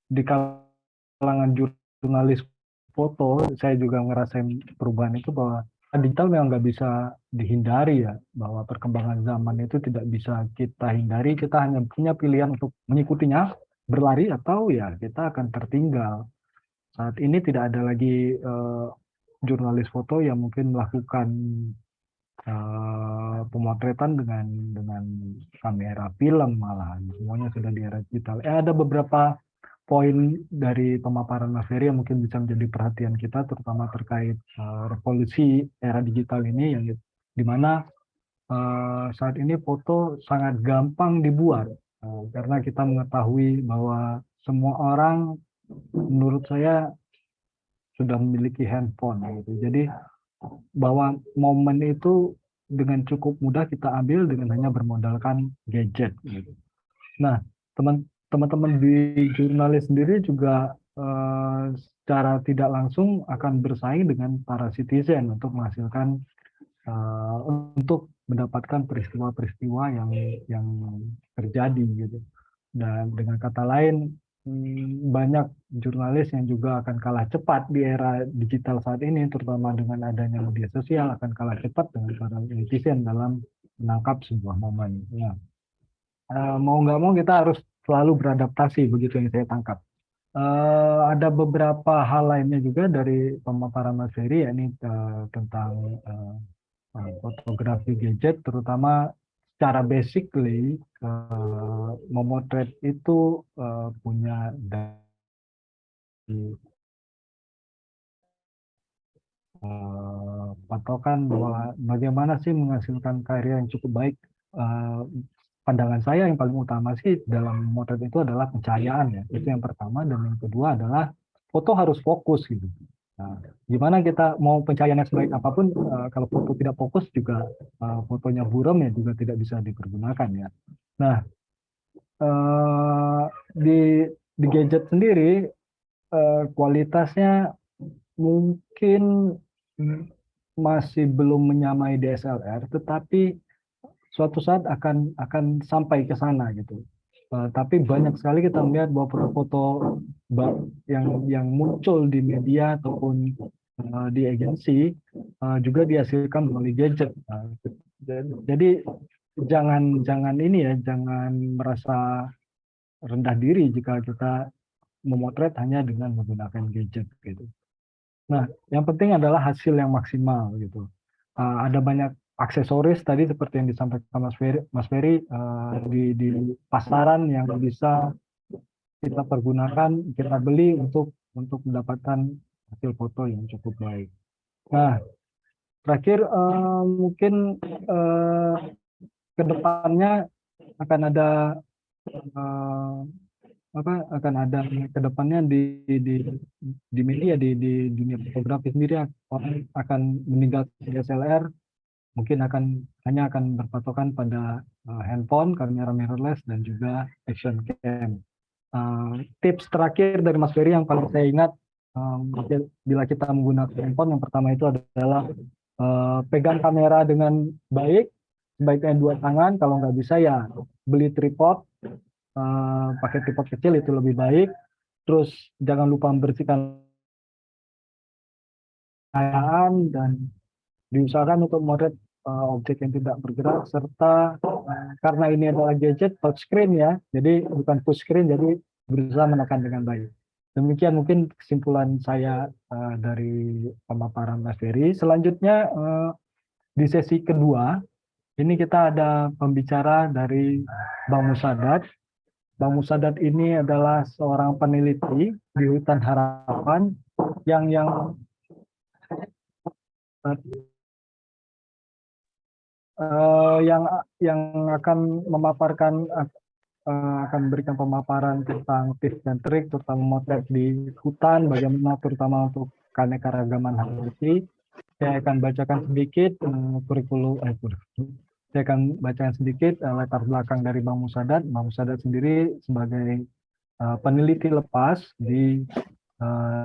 di kalangan jurnalis foto saya juga ngerasain perubahan itu, bahwa digital memang nggak bisa dihindari ya, bahwa perkembangan zaman itu tidak bisa kita hindari. Kita hanya punya pilihan untuk mengikutinya, berlari, atau ya kita akan tertinggal. Saat ini tidak ada lagi jurnalis foto yang mungkin melakukan pemotretan dengan kamera film, malahan semuanya sudah di era digital. Ada beberapa poin dari pemaparan Mas Ferry yang mungkin bisa menjadi perhatian kita, terutama terkait revolusi era digital ini, yang di mana saat ini foto sangat gampang dibuat karena kita mengetahui bahwa semua orang, menurut saya, sudah memiliki handphone gitu. Jadi bahwa momen itu dengan cukup mudah kita ambil dengan hanya bermodalkan gadget gitu. Nah, teman-teman di jurnalis sendiri juga secara tidak langsung akan bersaing dengan para citizen untuk menghasilkan untuk mendapatkan peristiwa-peristiwa yang terjadi gitu. Dan dengan kata lain, banyak jurnalis yang juga akan kalah cepat di era digital saat ini, terutama dengan adanya media sosial, akan kalah cepat dengan para netizen dalam menangkap sebuah momen. Ya. Mau nggak mau kita harus selalu beradaptasi, begitu yang saya tangkap. Ada beberapa hal lainnya juga dari pemaparan Mas Ferry, yakni tentang fotografi gadget, terutama secara basically memotret itu punya patokan bahwa bagaimana sih menghasilkan karya yang cukup baik. Pandangan saya yang paling utama sih dalam memotret itu adalah pencahayaan ya, itu yang pertama, dan yang kedua adalah foto harus fokus gitu. Nah, gimana kita mau pencahayaannya sebaik apapun, kalau foto tidak fokus juga fotonya buram ya juga tidak bisa dipergunakan ya. Nah, di gadget sendiri kualitasnya mungkin masih belum menyamai DSLR, tetapi suatu saat akan sampai ke sana gitu. Tapi banyak sekali kita melihat bahwa foto-foto yang muncul di media ataupun di agensi juga dihasilkan melalui gadget. Jadi jangan ini ya, jangan merasa rendah diri jika kita memotret hanya dengan menggunakan gadget gitu. Nah, yang penting adalah hasil yang maksimal gitu. Ada banyak aksesoris tadi seperti yang disampaikan Mas Ferry di pasaran yang bisa kita pergunakan, kita beli untuk mendapatkan hasil foto yang cukup baik. Nah, terakhir mungkin ke depannya akan ada akan ada ke depannya di media di dunia fotografi sendiri orang akan meninggalkan DSLR, mungkin hanya akan berpatokan pada handphone, kamera mirrorless dan juga action cam. Tips terakhir dari Mas Ferry yang paling saya ingat bila kita menggunakan handphone, yang pertama itu adalah pegang kamera dengan baik, sebaiknya 2 tangan, kalau nggak bisa ya beli tripod, pakai tripod kecil itu lebih baik. Terus jangan lupa membersihkan cahayaan dan diusahakan untuk motret objek yang tidak bergerak, serta karena ini adalah gadget touchscreen ya, jadi bukan push screen, jadi berusaha menekan dengan baik. Demikian mungkin kesimpulan saya dari pemaparan Mas Ferry. Selanjutnya di sesi kedua ini kita ada pembicara dari Bang Musadat. Bang Musadat ini adalah seorang peneliti di Hutan Harapan yang akan memaparkan akan memberikan pemaparan tentang tips dan trik terutama motret di hutan, bagaimana terutama untuk keanekaragaman hayati. Saya akan bacakan sedikit saya akan bacakan sedikit latar belakang dari Bang Musadat. Bang Musadat sendiri sebagai peneliti lepas di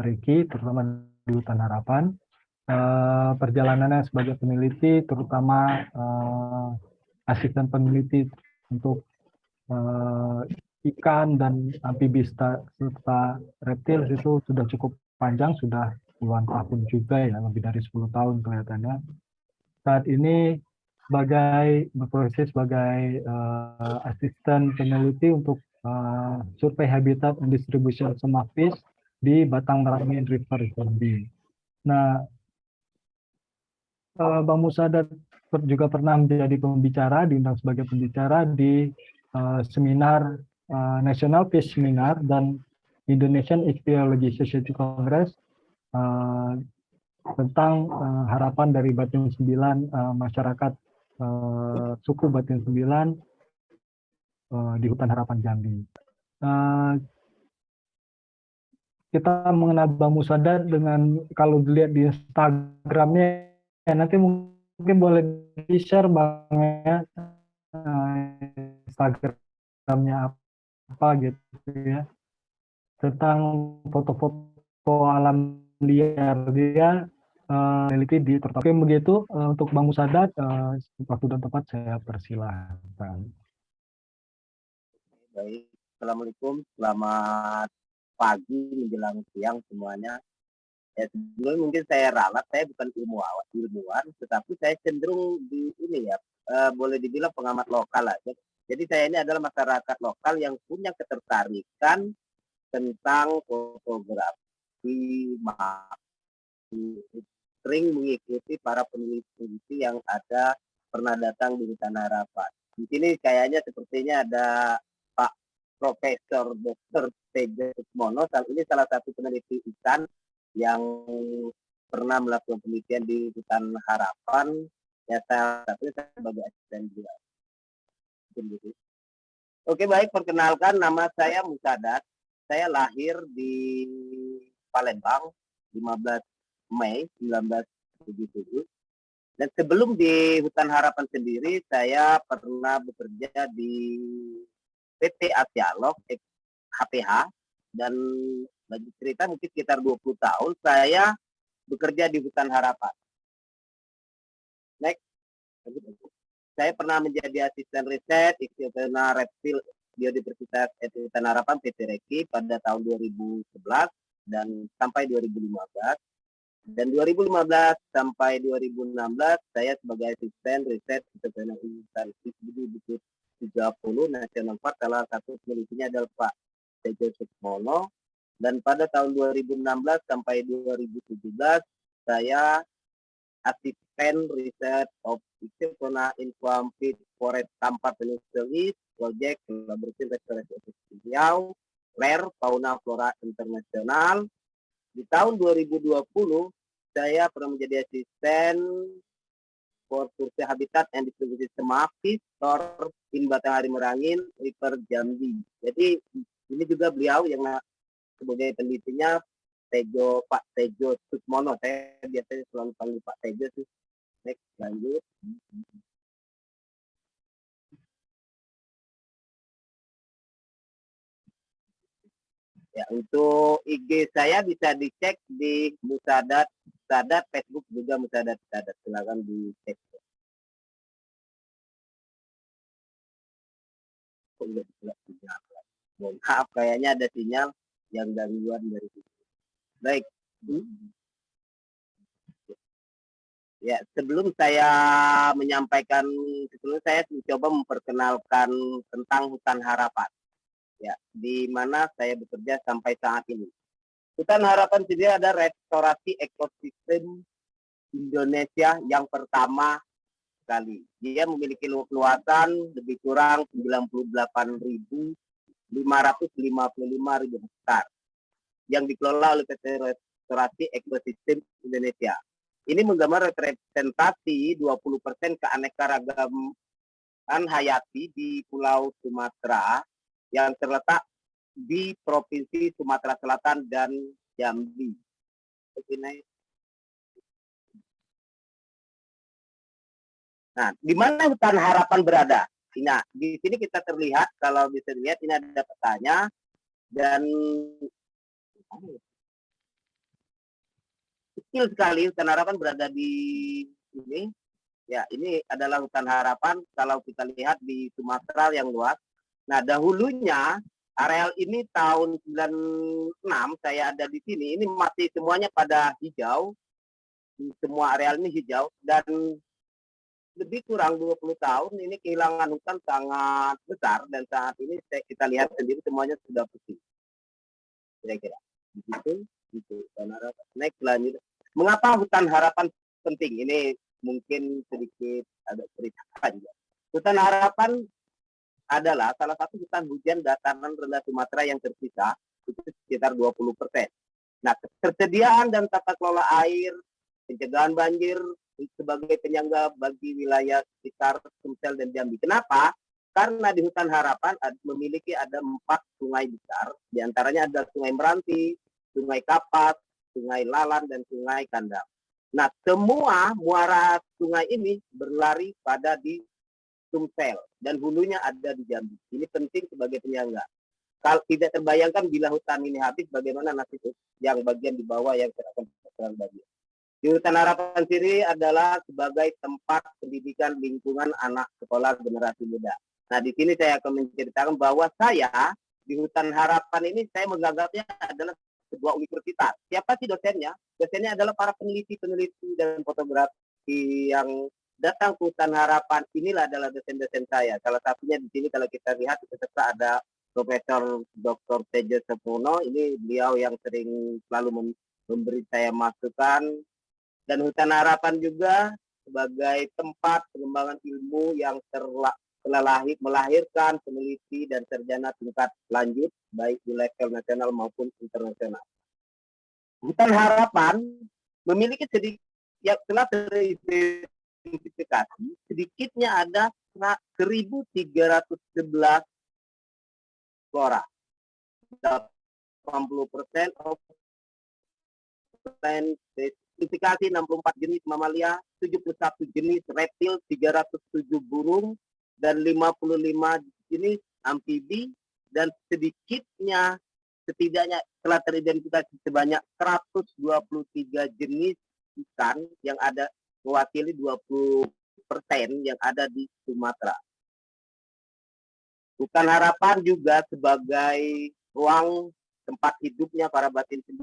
RIKI, terutama di Hutan Harapan. Perjalanannya sebagai peneliti, terutama asisten peneliti untuk ikan dan amfibi serta reptil itu sudah cukup panjang, sudah puluhan tahun juga ya, lebih dari 10 tahun kelihatannya. Saat ini berprofesi sebagai asisten peneliti untuk survei habitat and distribution semafis di Batang Merangin River Jambi. Nah, Bang Musadat juga pernah menjadi pembicara, diundang sebagai pembicara di seminar National Fish Seminar dan Indonesian Ichthyology Society Congress tentang harapan dari Batin 9 masyarakat suku Batin 9 di Hutan Harapan Jambi. Kita mengenal Bang Musadat dengan, kalau dilihat di Instagramnya, ya nanti mungkin boleh di-share Bang ya, Instagramnya apa gitu ya, tentang foto-foto alam liar dia meneliti di terutama. Oke, begitu untuk Bang Musadat, waktu dan tempat saya persilahkan. Baik, Assalamualaikum, selamat pagi menjelang siang semuanya. Ya, sebelumnya mungkin saya ralat, saya bukan ilmuwan, tetapi saya cenderung di ini ya, boleh dibilang pengamat lokal aja. Jadi saya ini adalah masyarakat lokal yang punya ketertarikan tentang fotografi, sering mengikuti para peneliti yang ada pernah datang di Hutan Harapan. Di sini kayaknya sepertinya ada Pak Profesor Dr. Tejo Sukmono. Ini salah satu peneliti ikan yang pernah melakukan penelitian di Hutan Harapan. Ya, salah satunya sebagai asisten juga. Oke, baik, perkenalkan, nama saya Musadat. Saya lahir di Palembang 15 Mei 1977. Dan sebelum di Hutan Harapan sendiri, saya pernah bekerja di PT Asialog, HPH, dan bagi cerita mungkin sekitar 20 tahun saya bekerja di Hutan Harapan. Next. Saya pernah menjadi asisten riset Ichthyofauna Reptil Biodiversitas Hutan Harapan PT Reki pada tahun 2011 dan sampai 2015. Dan 2015 sampai 2016 saya sebagai asisten riset Ichthyofauna Hutan di Bukit 30 National Park. Salah satu penelitinya adalah Pak Tejo Sukmono. Dan pada tahun 2016 sampai 2017 saya asisten riset of Ichthyofauna Inform Feed Forest Kampar Peninsula East Project Collaboration Restoration Riau LER Fauna Flora Internasional. Di tahun 2020 saya pernah menjadi asisten for Survey Habitat and Distribution Semak Store in Batanghari Merangin River Jambi. Jadi ini juga beliau yang sebagai penelitinya Pak Tejo Sukmono. Saya biasanya selalu panggil Pak Tejo sih. Next, lanjut. Ya, untuk IG saya bisa dicek di Musadat, Facebook juga Musadat. Silakan dicek. Maaf, kayaknya ada sinyal yang gangguan dari situ. Baik. Ya, sebelum saya menyampaikan, sebelum saya mencoba memperkenalkan tentang Hutan Harapan. Ya, di mana saya bekerja sampai saat ini. Hutan Harapan sendiri ada restorasi ekosistem Indonesia yang pertama kali. Dia memiliki luasan lebih kurang 98.555 hektar yang dikelola oleh PT Restorasi Ekosistem Indonesia. Ini menggambar representasi 20% keanekaragaman hayati di Pulau Sumatera yang terletak di Provinsi Sumatera Selatan dan Jambi. Nah, di mana Hutan Harapan berada? Nah, di sini kita terlihat, kalau bisa dilihat ini ada petanya dan kecil sekali. Hutan Harapan berada di sini. Ya, ini adalah Hutan Harapan kalau kita lihat di Sumatera yang luas. Nah, dahulunya areal ini tahun 96 saya ada di sini, ini masih semuanya pada hijau. Semua areal ini hijau dan lebih kurang 20 tahun ini kehilangan hutan sangat besar dan saat ini kita lihat sendiri semuanya sudah putih. Kira-kira gitu. Next, lanjut. Mengapa Hutan Harapan penting? Ini mungkin sedikit ada cerita juga. Hutan Harapan adalah salah satu hutan hujan dataran rendah Sumatera yang tersisa, itu sekitar 20%. Nah, ketersediaan dan tata kelola air, pencegahan banjir sebagai penyangga bagi wilayah sekitar Sumsel dan Jambi. Kenapa? Karena di Hutan Harapan memiliki ada 4 sungai besar, diantaranya ada Sungai Meranti, Sungai Kapas, Sungai Lalan, dan Sungai Kandang. Nah, semua muara sungai ini berlari pada di Sumsel dan hulunya ada di Jambi. Ini penting sebagai penyangga. Kalau tidak terbayangkan bila hutan ini habis, bagaimana nasib yang bagian di bawah yang terkena banjir. Di Hutan Harapan sendiri adalah sebagai tempat pendidikan lingkungan anak sekolah generasi muda. Nah, di sini saya akan menceritakan bahwa saya di Hutan Harapan ini saya menganggapnya adalah sebuah universitas. Siapa sih dosennya? Dosennya adalah para peneliti dan fotografi yang datang ke Hutan Harapan. Inilah adalah dosen-dosen saya. Salah satunya di sini kalau kita lihat peserta ada Profesor Dr. Tejo Sukmono. Ini beliau yang sering selalu memberi saya masukan. Dan Hutan Harapan juga sebagai tempat pengembangan ilmu yang melahirkan peneliti dan sarjana tingkat lanjut, baik di level nasional maupun internasional. Hutan Harapan memiliki yang telah teridentifikasi, sedikitnya ada 1.311 flora. 80% of identifikasi 64 jenis mamalia, 71 jenis reptil, 307 burung, dan 55 jenis amfibi, dan sedikitnya setidaknya telah teridentifikasi sebanyak 123 jenis ikan yang ada mewakili 20% yang ada di Sumatera. Hutan Harapan juga sebagai ruang tempat hidupnya para batin 9,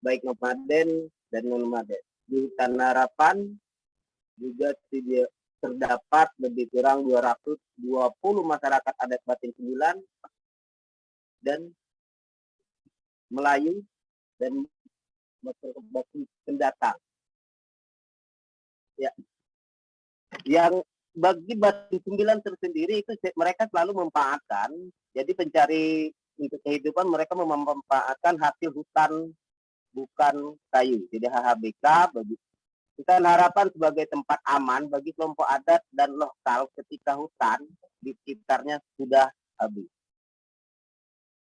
baik nomaden dan non-nomaden. Di Hutan Harapan juga terdapat lebih kurang 220 masyarakat adat batin 9 dan Melayu dan masyarakat batin pendatang. Ya. Yang bagi batin 9 tersendiri itu mereka selalu memanfaatkan, jadi pencari untuk kehidupan mereka memanfaatkan hasil hutan bukan kayu. Jadi HHBK bagi Hutan Harapan sebagai tempat aman bagi kelompok adat dan lokal ketika hutan di sekitarnya sudah habis.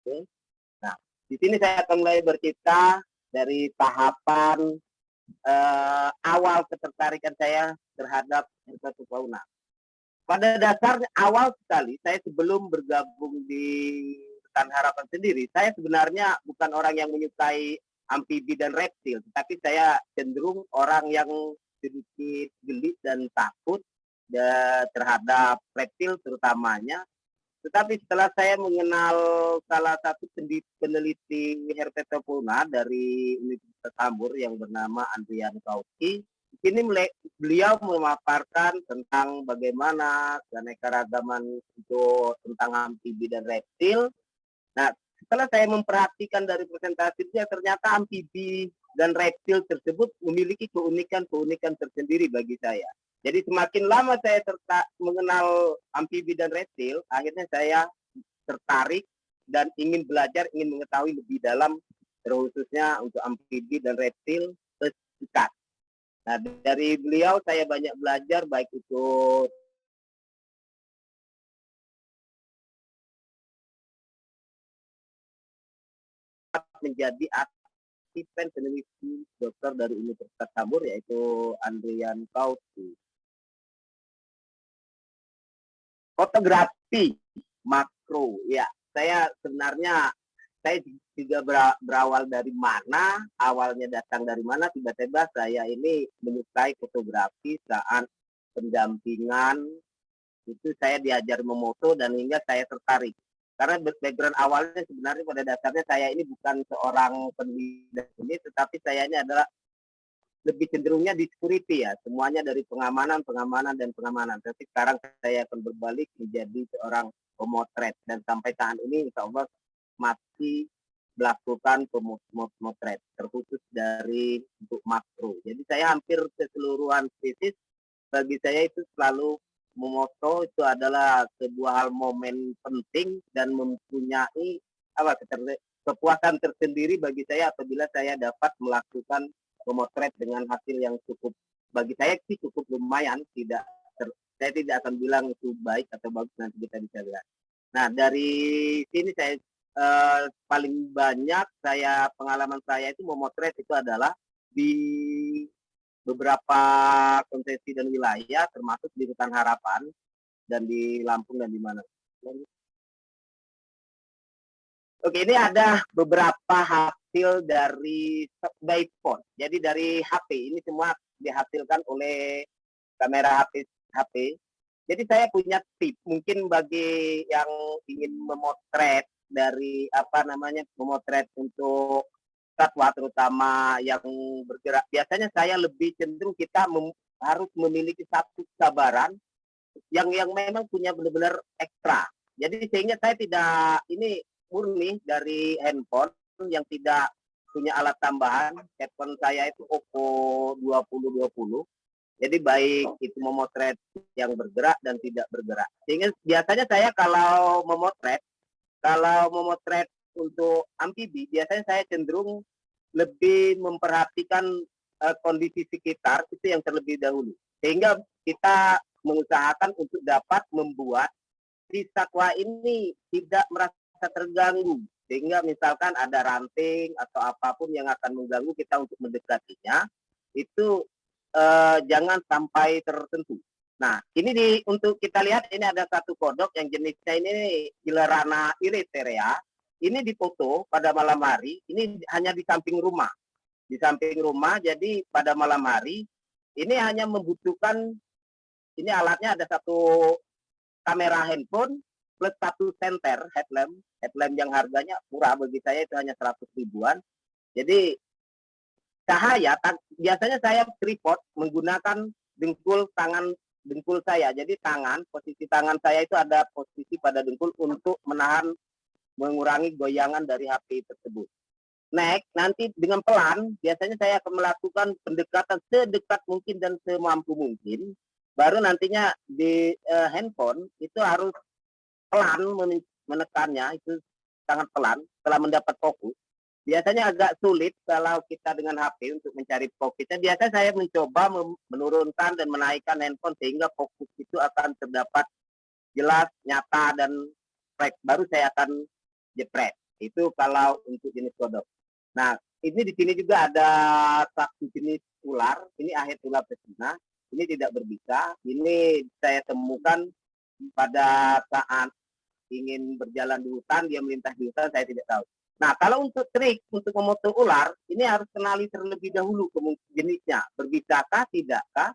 Oke. Nah, di sini saya akan mulai bercerita dari tahapan awal ketertarikan saya terhadap herpetofauna. Pada dasarnya awal sekali saya sebelum bergabung di Hutan Harapan sendiri, saya sebenarnya bukan orang yang menyukai amfibi dan reptil, tetapi saya cenderung orang yang sedikit geli dan takut terhadap reptil terutamanya. Tetapi setelah saya mengenal salah satu peneliti herpetofauna dari Universitas Tambur yang bernama Andrian Kauki, ini beliau memaparkan tentang bagaimana keanekaragaman untuk tentang amfibi dan reptil. Nah, setelah saya memperhatikan dari presentasi dia, ternyata amfibi dan reptil tersebut memiliki keunikan-keunikan tersendiri bagi saya. Jadi semakin lama saya mengenal amfibi dan reptil, akhirnya saya tertarik dan ingin belajar, ingin mengetahui lebih dalam, terkhususnya untuk amfibi dan reptil ikan. Nah, dari beliau saya banyak belajar, baik itu menjadi asisten peneliti dokter dari Universitas Tambur, yaitu Andrian Kausi. Fotografi makro, ya saya sebenarnya saya juga berawal dari mana, awalnya datang dari mana, tiba-tiba saya ini menyukai fotografi saat pendampingan, itu saya diajar memoto dan hingga saya tertarik. Karena background awalnya sebenarnya pada dasarnya saya ini bukan seorang peneliti ini, tetapi saya ini adalah lebih cenderungnya di security ya, semuanya dari pengamanan. Tapi sekarang saya akan berbalik menjadi seorang pemotret dan sampai saat ini insya Allah masih melakukan pemotret terkhusus dari untuk makro. Jadi saya hampir keseluruhan spesies bagi saya itu selalu memoto itu adalah sebuah hal momen penting dan mempunyai kepuasan tersendiri bagi saya apabila saya dapat melakukan pemotret dengan hasil yang cukup, bagi saya sih cukup lumayan, saya tidak akan bilang itu baik atau bagus, nanti kita bisa lihat. Nah, dari sini saya paling banyak pengalaman saya itu memotret itu adalah di beberapa konsesi dan wilayah, termasuk di Hutan Harapan dan di Lampung dan di mana. Oke, ini ada beberapa hasil dari by phone. Jadi dari HP, ini semua dihasilkan oleh kamera HP. Jadi saya punya tips, mungkin bagi yang ingin memotret dari memotret untuk satwa terutama yang bergerak. Biasanya saya lebih cenderung kita harus memiliki satu kesabaran yang memang punya benar-benar ekstra. Jadi sehingga saya tidak ini murni dari handphone yang tidak punya alat tambahan. Handphone saya itu Oppo 2020. Jadi baik itu memotret yang bergerak dan tidak bergerak. Sehingga biasanya saya kalau memotret untuk amfibi, biasanya saya cenderung lebih memperhatikan kondisi sekitar itu yang terlebih dahulu. Sehingga kita mengusahakan untuk dapat membuat si satwa ini tidak merasa terganggu. Sehingga misalkan ada ranting atau apapun yang akan mengganggu kita untuk mendekatinya, itu jangan sampai tersentuh. Nah, ini untuk kita lihat, ini ada satu kodok yang jenisnya ini Hilarana iriterea. ini dipoto pada malam hari, ini hanya di samping rumah. Di samping rumah, jadi pada malam hari, ini hanya membutuhkan, ini alatnya ada satu kamera handphone, plus satu senter headlamp yang harganya murah bagi saya itu hanya 100 ribuan. Jadi cahaya, biasanya saya tripod menggunakan dengkul saya. Jadi posisi tangan saya itu ada posisi pada dengkul untuk mengurangi goyangan dari HP tersebut. Next, nanti dengan pelan, biasanya saya akan melakukan pendekatan sedekat mungkin dan semampu mungkin. Baru nantinya di handphone itu harus pelan menekannya, itu sangat pelan setelah mendapat fokus. Biasanya agak sulit kalau kita dengan HP untuk mencari fokusnya. Biasanya saya mencoba menurunkan dan menaikkan handphone sehingga fokus itu akan terdapat jelas, nyata, dan fresh. Baru saya akan jepret. Itu kalau untuk jenis kodok. Nah, ini di sini juga ada satu jenis ular. Ini ahit ular betina. Ini tidak berbisa. Ini saya temukan pada saat ingin berjalan di hutan, dia melintas di hutan, saya tidak tahu. Nah, kalau untuk trik untuk memoto ular, ini harus kenali terlebih dahulu jenisnya, berbisakah, tidakkah,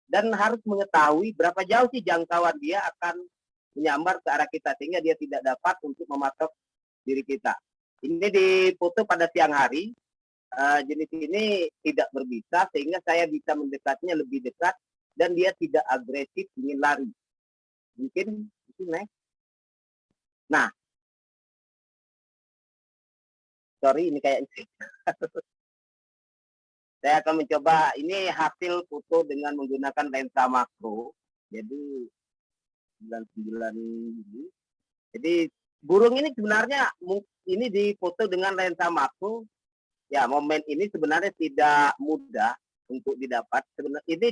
dan harus mengetahui berapa jauh sih jangkauan dia akan menyambar ke arah kita, sehingga dia tidak dapat untuk mematok diri kita. Ini dipoto pada siang hari, jenis ini tidak berbisa, sehingga saya bisa mendekatnya lebih dekat, dan dia tidak agresif ingin lari. Mungkin itu next. Nah, sorry ini kayak saya akan mencoba, ini hasil foto dengan menggunakan lensa makro. Jadi 99 ini. Jadi burung ini sebenarnya ini difoto dengan lensa makro. Ya, momen ini sebenarnya tidak mudah untuk didapat. Sebenarnya ini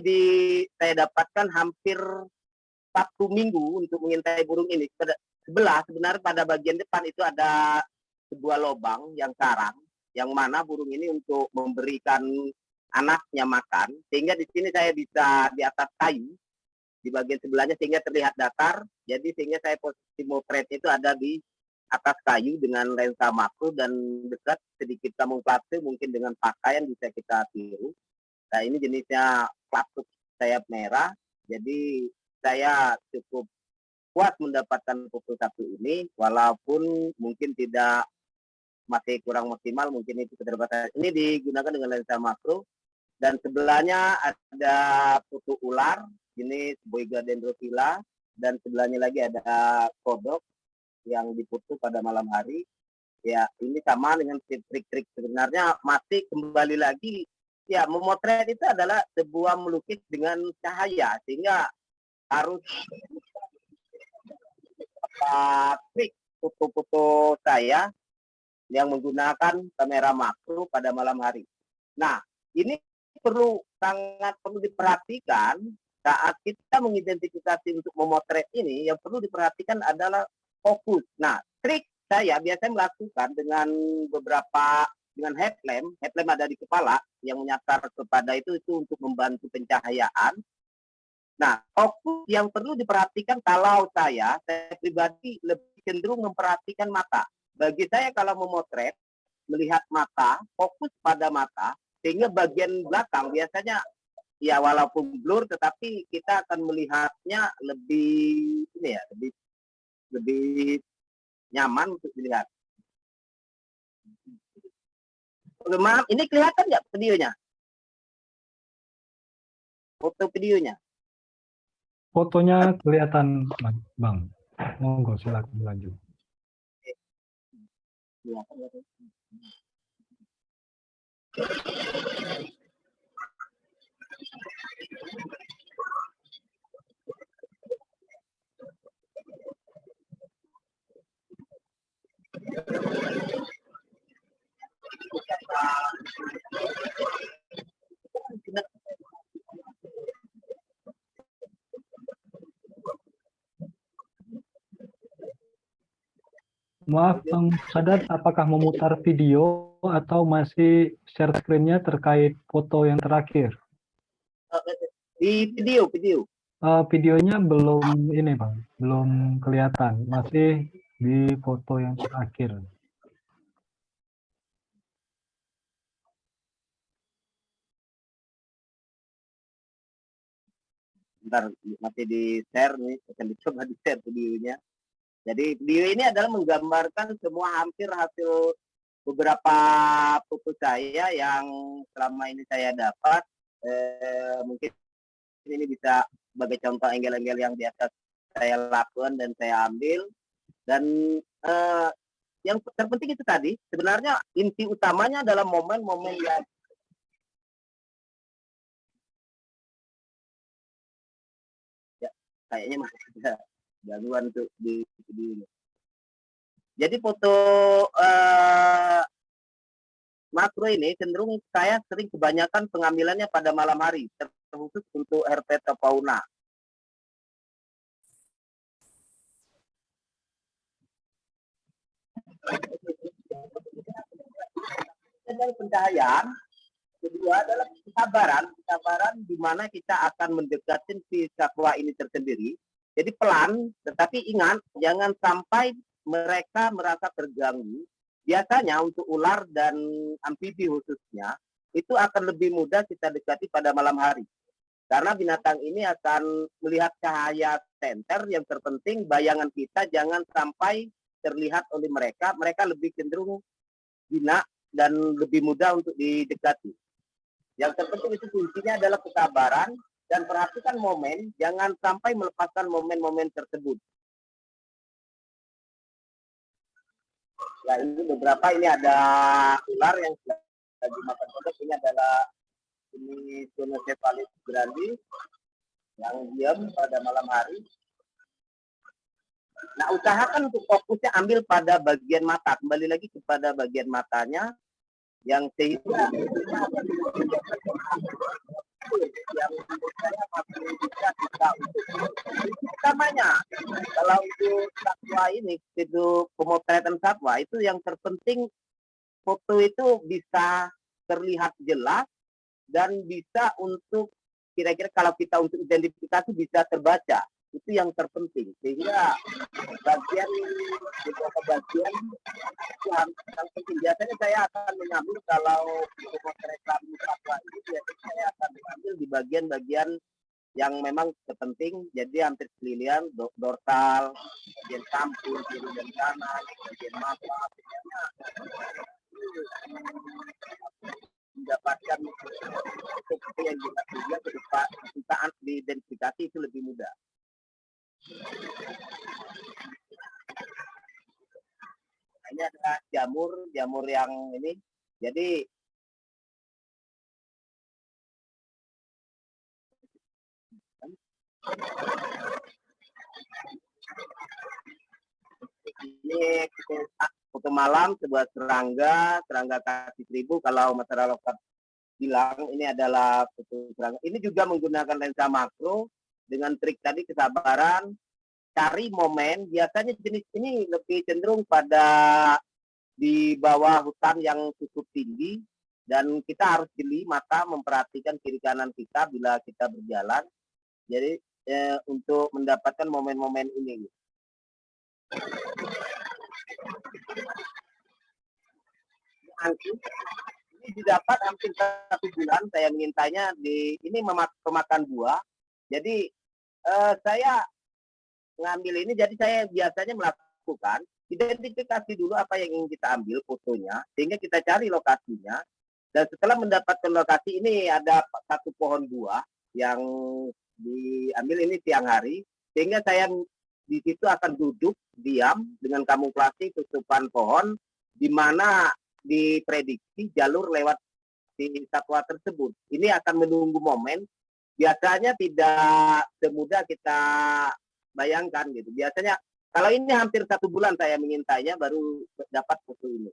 saya dapatkan hampir 1 minggu untuk mengintai burung ini. Sebenarnya pada bagian depan itu ada sebuah lubang yang sarang, yang mana burung ini untuk memberikan anaknya makan, sehingga di sini saya bisa di atas kayu di bagian sebelahnya sehingga terlihat datar. Jadi sehingga saya posisi motret itu ada di atas kayu dengan lensa makro dan dekat sedikit kamuflase, mungkin dengan pakaian bisa kita tiru. Nah, ini jenisnya pelatuk sayap merah. Jadi saya cukup puas mendapatkan foto satu ini, walaupun mungkin masih kurang maksimal, mungkin itu keterbatasan. Ini digunakan dengan lensa makro, dan sebelahnya ada foto ular, jenis Boiga dendrophila, dan sebelahnya lagi ada kodok yang difoto pada malam hari. Ya, ini sama dengan trik-trik sebenarnya masih kembali lagi, ya memotret itu adalah sebuah melukis dengan cahaya, sehingga harus trik foto-foto saya yang menggunakan kamera makro pada malam hari. Nah, ini sangat perlu diperhatikan saat kita mengidentifikasi untuk memotret ini. Yang perlu diperhatikan adalah fokus. Nah, trik saya biasanya melakukan dengan headlamp ada di kepala yang menyasar kepada itu untuk membantu pencahayaan. Nah, fokus yang perlu diperhatikan kalau saya pribadi lebih cenderung memperhatikan mata. Bagi saya kalau memotret, melihat mata, fokus pada mata, sehingga bagian belakang biasanya ya walaupun blur, tetapi kita akan melihatnya lebih nyaman untuk dilihat. Maaf, ini kelihatan nggak videonya? Foto videonya? Fotonya kelihatan, Bang. Monggo, silakan lanjut. Maaf, Bang Sadat, apakah memutar video atau masih share screen-nya terkait foto yang terakhir? Di video. Videonya belum ini, Bang, belum kelihatan, masih di foto yang terakhir. Bentar, masih di share nih, akan dicoba di share videonya. Jadi video ini adalah menggambarkan semua hampir hasil beberapa foto saya yang selama ini saya dapat. Mungkin ini bisa sebagai contoh angle-angle yang biasa saya lakukan dan saya ambil. Dan yang terpenting itu tadi, sebenarnya inti utamanya adalah momen-momen yang ya, kayaknya masih ada gangguan untuk di video ini. Jadi foto makro ini cenderung saya sering kebanyakan pengambilannya pada malam hari, terkhusus untuk herpeta fauna. Dan pencahayaan, kedua adalah kesabaran di mana kita akan mendekati si satwa ini tersendiri. Jadi pelan, tetapi ingat jangan sampai mereka merasa terganggu. Biasanya untuk ular dan amfibi khususnya, itu akan lebih mudah kita dekati pada malam hari. Karena binatang ini akan melihat cahaya senter, yang terpenting bayangan kita jangan sampai terlihat oleh mereka. Mereka lebih cenderung jinak dan lebih mudah untuk didekati. Yang terpenting itu kuncinya adalah kesabaran dan perhatikan momen, jangan sampai melepaskan momen-momen tersebut. Ya ini beberapa, ini ada ular yang lagi makan kodok, ini adalah ini Cynocephalus grandi yang diam pada malam hari. Nah, usahakan untuk fokusnya ambil pada bagian mata, kembali lagi kepada bagian matanya yang sehingga yang menurut saya masih bisa kita utamanya kalau untuk satwa ini, itu pemotretan satwa itu yang terpenting foto itu bisa terlihat jelas dan bisa untuk kira-kira kalau kita untuk identifikasi bisa terbaca, itu yang terpenting. Sehingga bagian beberapa bagian yang penting biasanya saya akan mengambil kalau pemotretan satwa ini, biasanya saya akan mengambil di bagian-bagian yang memang terpenting, jadi hampir sekeliling, dorsal, bagian sampul, kiri dan kanan, bagian mata, mendapatkan seperti yang kita tujuan ke depan, saat diidentifikasi itu lebih mudah. Ini adalah jamur yang ini, jadi ini foto malam sebuah serangga kaki seribu. Kalau masyarakat lokal bilang ini adalah foto serangga. Ini juga menggunakan lensa makro dengan trik tadi, kesabaran, cari momen. Biasanya jenis ini lebih cenderung pada di bawah hutan yang cukup tinggi, dan kita harus jeli mata memperhatikan kiri kanan kita bila kita berjalan. Jadi untuk mendapatkan momen-momen ini. Ini didapat hampir 1 bulan saya mengintainya di ini pemakan buah. Jadi saya ngambil ini, jadi saya biasanya melakukan identifikasi dulu apa yang ingin kita ambil fotonya, sehingga kita cari lokasinya. Dan setelah mendapatkan lokasi ini, ada satu pohon buah yang diambil ini siang hari, sehingga saya di situ akan duduk diam dengan kamuflase tutupan pohon, di mana diprediksi jalur lewat di satwa tersebut. Ini akan menunggu momen. Biasanya tidak semudah kita bayangkan gitu. Biasanya kalau ini hampir 1 bulan saya mengintainya baru dapat foto ini.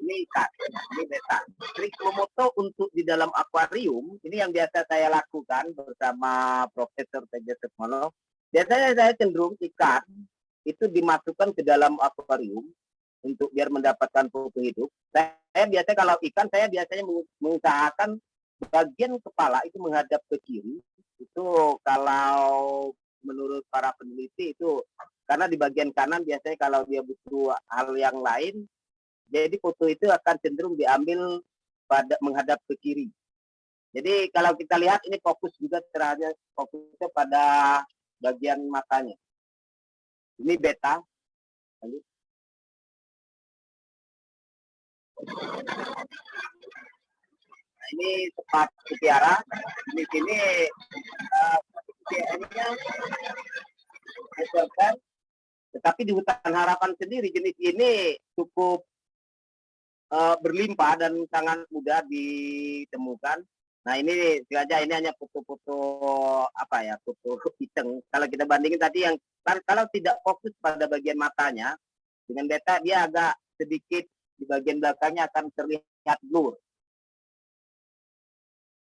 Ini ikan, ini beta. Trik memoto untuk di dalam akuarium, ini yang biasa saya lakukan bersama Profesor Teja Sukmono. Biasanya saya cenderung ikan itu dimasukkan ke dalam akuarium untuk biar mendapatkan foto hidup. Saya biasanya kalau ikan, saya biasanya mengusahakan bagian kepala itu menghadap ke kiri. Itu kalau menurut para peneliti itu, karena di bagian kanan biasanya kalau dia butuh hal yang lain, jadi foto itu akan cenderung diambil pada menghadap ke kiri. Jadi kalau kita lihat ini fokus juga terhadap fokusnya pada bagian matanya. Ini beta. Lanjut. Nah, ini tepat mutiara. Di sini tetapi di Hutan Harapan sendiri jenis ini cukup berlimpah dan sangat mudah ditemukan. Nah ini sengaja ini hanya foto-foto apa ya, foto iseng. Kalau kita bandingin tadi yang kalau tidak fokus pada bagian matanya, dengan beta dia agak sedikit di bagian belakangnya akan terlihat blur.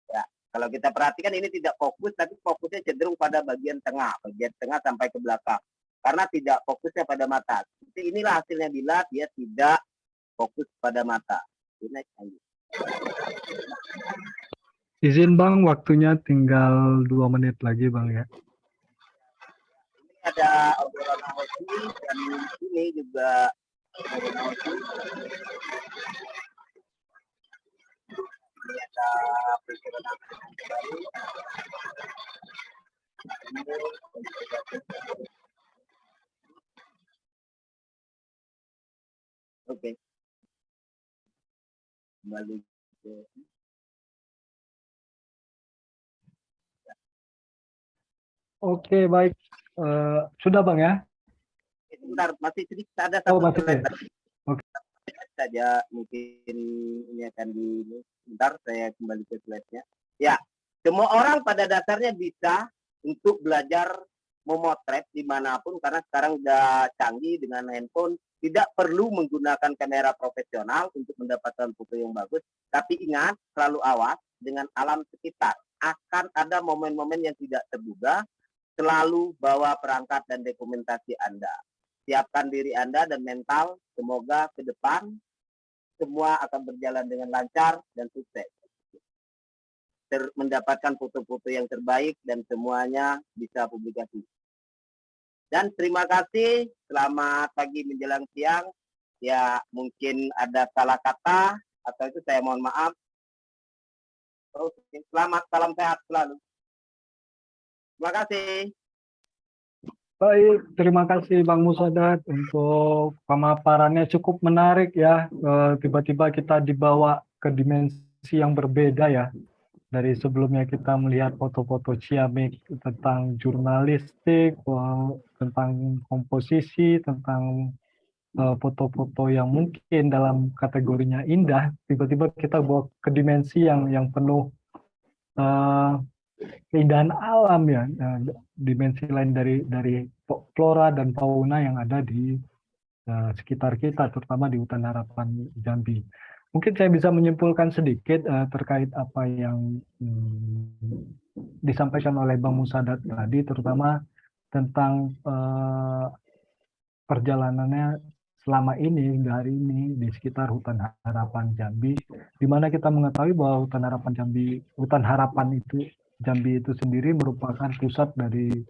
Ya, kalau kita perhatikan ini tidak fokus, tapi fokusnya cenderung pada bagian tengah sampai ke belakang. Karena tidak fokusnya pada mata. Jadi inilah hasilnya bila dia tidak fokus pada mata. Izin Bang, waktunya tinggal 2 menit lagi Bang ya. Ini ada obrolan hoki dan ini juga obrolan hoki. Ini ada pikiran baru. Oke. Kembali ke Oke, baik. Sudah Bang ya? Bentar, masih sedikit ada Oh, satu masih. slide. Oke. Saja mungkin ini akan di bentar saya kembali ke slide-nya. Ya, semua orang pada dasarnya bisa untuk belajar memotret dimanapun karena sekarang udah canggih dengan handphone. Tidak perlu menggunakan kamera profesional untuk mendapatkan foto yang bagus. Tapi ingat, selalu awas dengan alam sekitar. Akan ada momen-momen yang tidak terduga. Selalu bawa perangkat dan dokumentasi Anda. Siapkan diri Anda dan mental. Semoga ke depan semua akan berjalan dengan lancar dan sukses. Mendapatkan foto-foto yang terbaik dan semuanya bisa publikasi. Dan terima kasih. Selamat pagi menjelang siang. Ya mungkin ada salah kata atau itu saya mohon maaf. Oke, selamat, salam sehat selalu. Terima kasih. Baik, terima kasih Bang Musadat untuk pemaparannya cukup menarik ya. Tiba-tiba kita dibawa ke dimensi yang berbeda ya. Dari sebelumnya kita melihat foto-foto ciamik tentang jurnalistik, tentang komposisi, tentang foto-foto yang mungkin dalam kategorinya indah, tiba-tiba kita bawa ke dimensi yang penuh keindahan alam ya, dimensi lain dari flora dan fauna yang ada di sekitar kita, terutama di Hutan Harapan Jambi. Mungkin saya bisa menyimpulkan sedikit terkait apa yang disampaikan oleh Bang Musadat tadi, terutama tentang perjalanannya selama ini, hingga hari ini di sekitar Hutan Harapan Jambi, di mana kita mengetahui bahwa Hutan Harapan itu Jambi itu sendiri merupakan pusat dari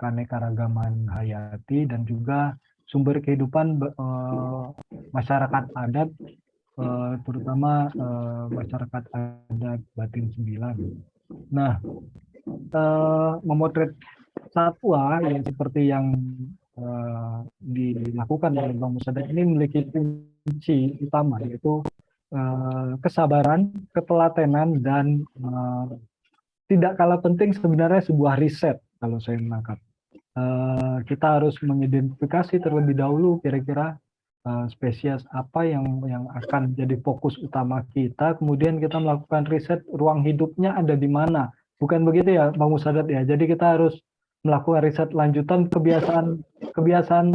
keanekaragaman hayati dan juga sumber kehidupan masyarakat adat, terutama masyarakat adat Batin Sembilan. Nah, memotret satwa yang seperti yang dilakukan oleh Bang Musadat ini memiliki kunci utama, yaitu kesabaran, ketelatenan, dan tidak kalah penting sebenarnya sebuah riset kalau saya menangkap. Kita harus mengidentifikasi terlebih dahulu kira-kira spesies apa yang akan jadi fokus utama kita, kemudian kita melakukan riset ruang hidupnya ada di mana. Bukan begitu ya Bang Musadat ya, jadi kita harus melakukan riset lanjutan kebiasaan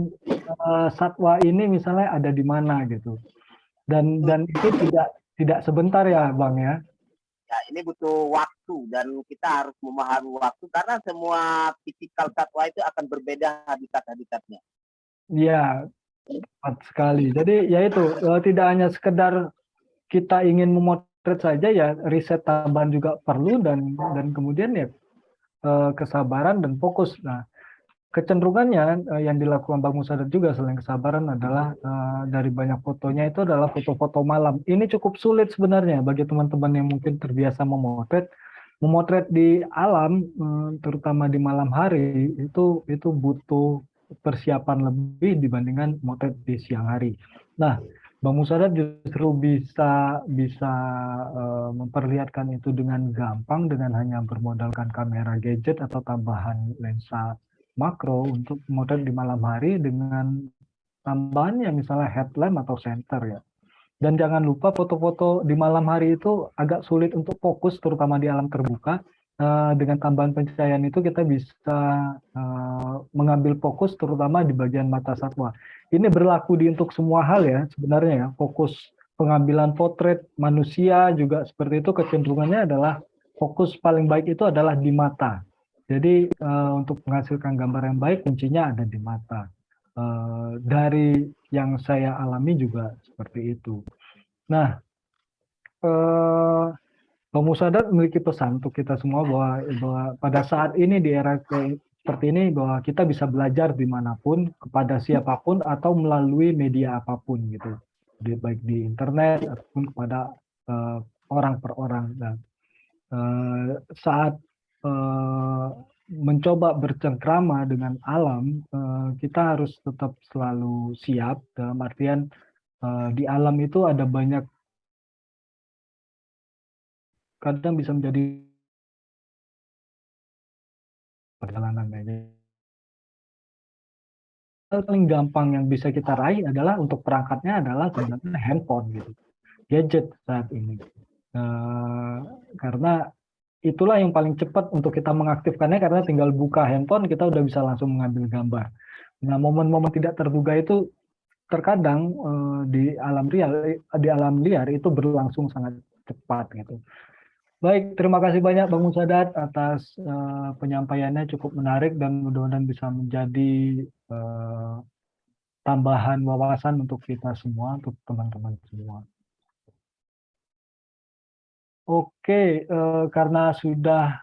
satwa ini misalnya ada di mana gitu. Dan itu tidak sebentar ya Bang ya. Ya, ini butuh waktu dan kita harus memahami waktu karena semua tipikal satwa itu akan berbeda habitat-habitatnya. Iya, tepat sekali. Jadi ya itu tidak hanya sekedar kita ingin memotret saja ya, riset tambahan juga perlu dan kemudian ya kesabaran dan fokus. Nah, kecenderungannya yang dilakukan Bang Musadat juga selain kesabaran adalah dari banyak fotonya itu adalah foto-foto malam. Ini cukup sulit sebenarnya bagi teman-teman yang mungkin terbiasa memotret. Memotret di alam, terutama di malam hari, itu butuh persiapan lebih dibandingkan motret di siang hari. Nah, Bang Musadat justru bisa memperlihatkan itu dengan gampang dengan hanya bermodalkan kamera gadget atau tambahan lensa makro untuk motret di malam hari dengan tambahannya misalnya headlamp atau center ya. Dan jangan lupa foto-foto di malam hari itu agak sulit untuk fokus terutama di alam terbuka. Dengan tambahan pencahayaan itu kita bisa mengambil fokus terutama di bagian mata satwa. Ini berlaku untuk semua hal ya sebenarnya ya. Fokus pengambilan potret manusia juga seperti itu, kecenderungannya adalah fokus paling baik itu adalah di mata. Jadi untuk menghasilkan gambar yang baik kuncinya ada di mata. Dari yang saya alami juga seperti itu. Nah, Bang Musadat memiliki pesan untuk kita semua bahwa pada saat ini di era seperti ini bahwa kita bisa belajar dimanapun, kepada siapapun atau melalui media apapun gitu, baik di internet ataupun kepada orang per orang. Dan saat mencoba bercengkrama dengan alam, kita harus tetap selalu siap dalam artian di alam itu ada banyak, kadang bisa menjadi perjalanan aja. Hal paling gampang yang bisa kita raih adalah untuk perangkatnya adalah sebenarnya handphone gitu, gadget saat ini. Karena itulah yang paling cepat untuk kita mengaktifkannya karena tinggal buka handphone kita udah bisa langsung mengambil gambar. Nah, momen-momen tidak terduga itu terkadang di alam liar itu berlangsung sangat cepat gitu. Baik, terima kasih banyak Bang Musadat atas penyampaiannya, cukup menarik dan mudah-mudahan bisa menjadi tambahan wawasan untuk kita semua, untuk teman-teman semua. Oke, karena sudah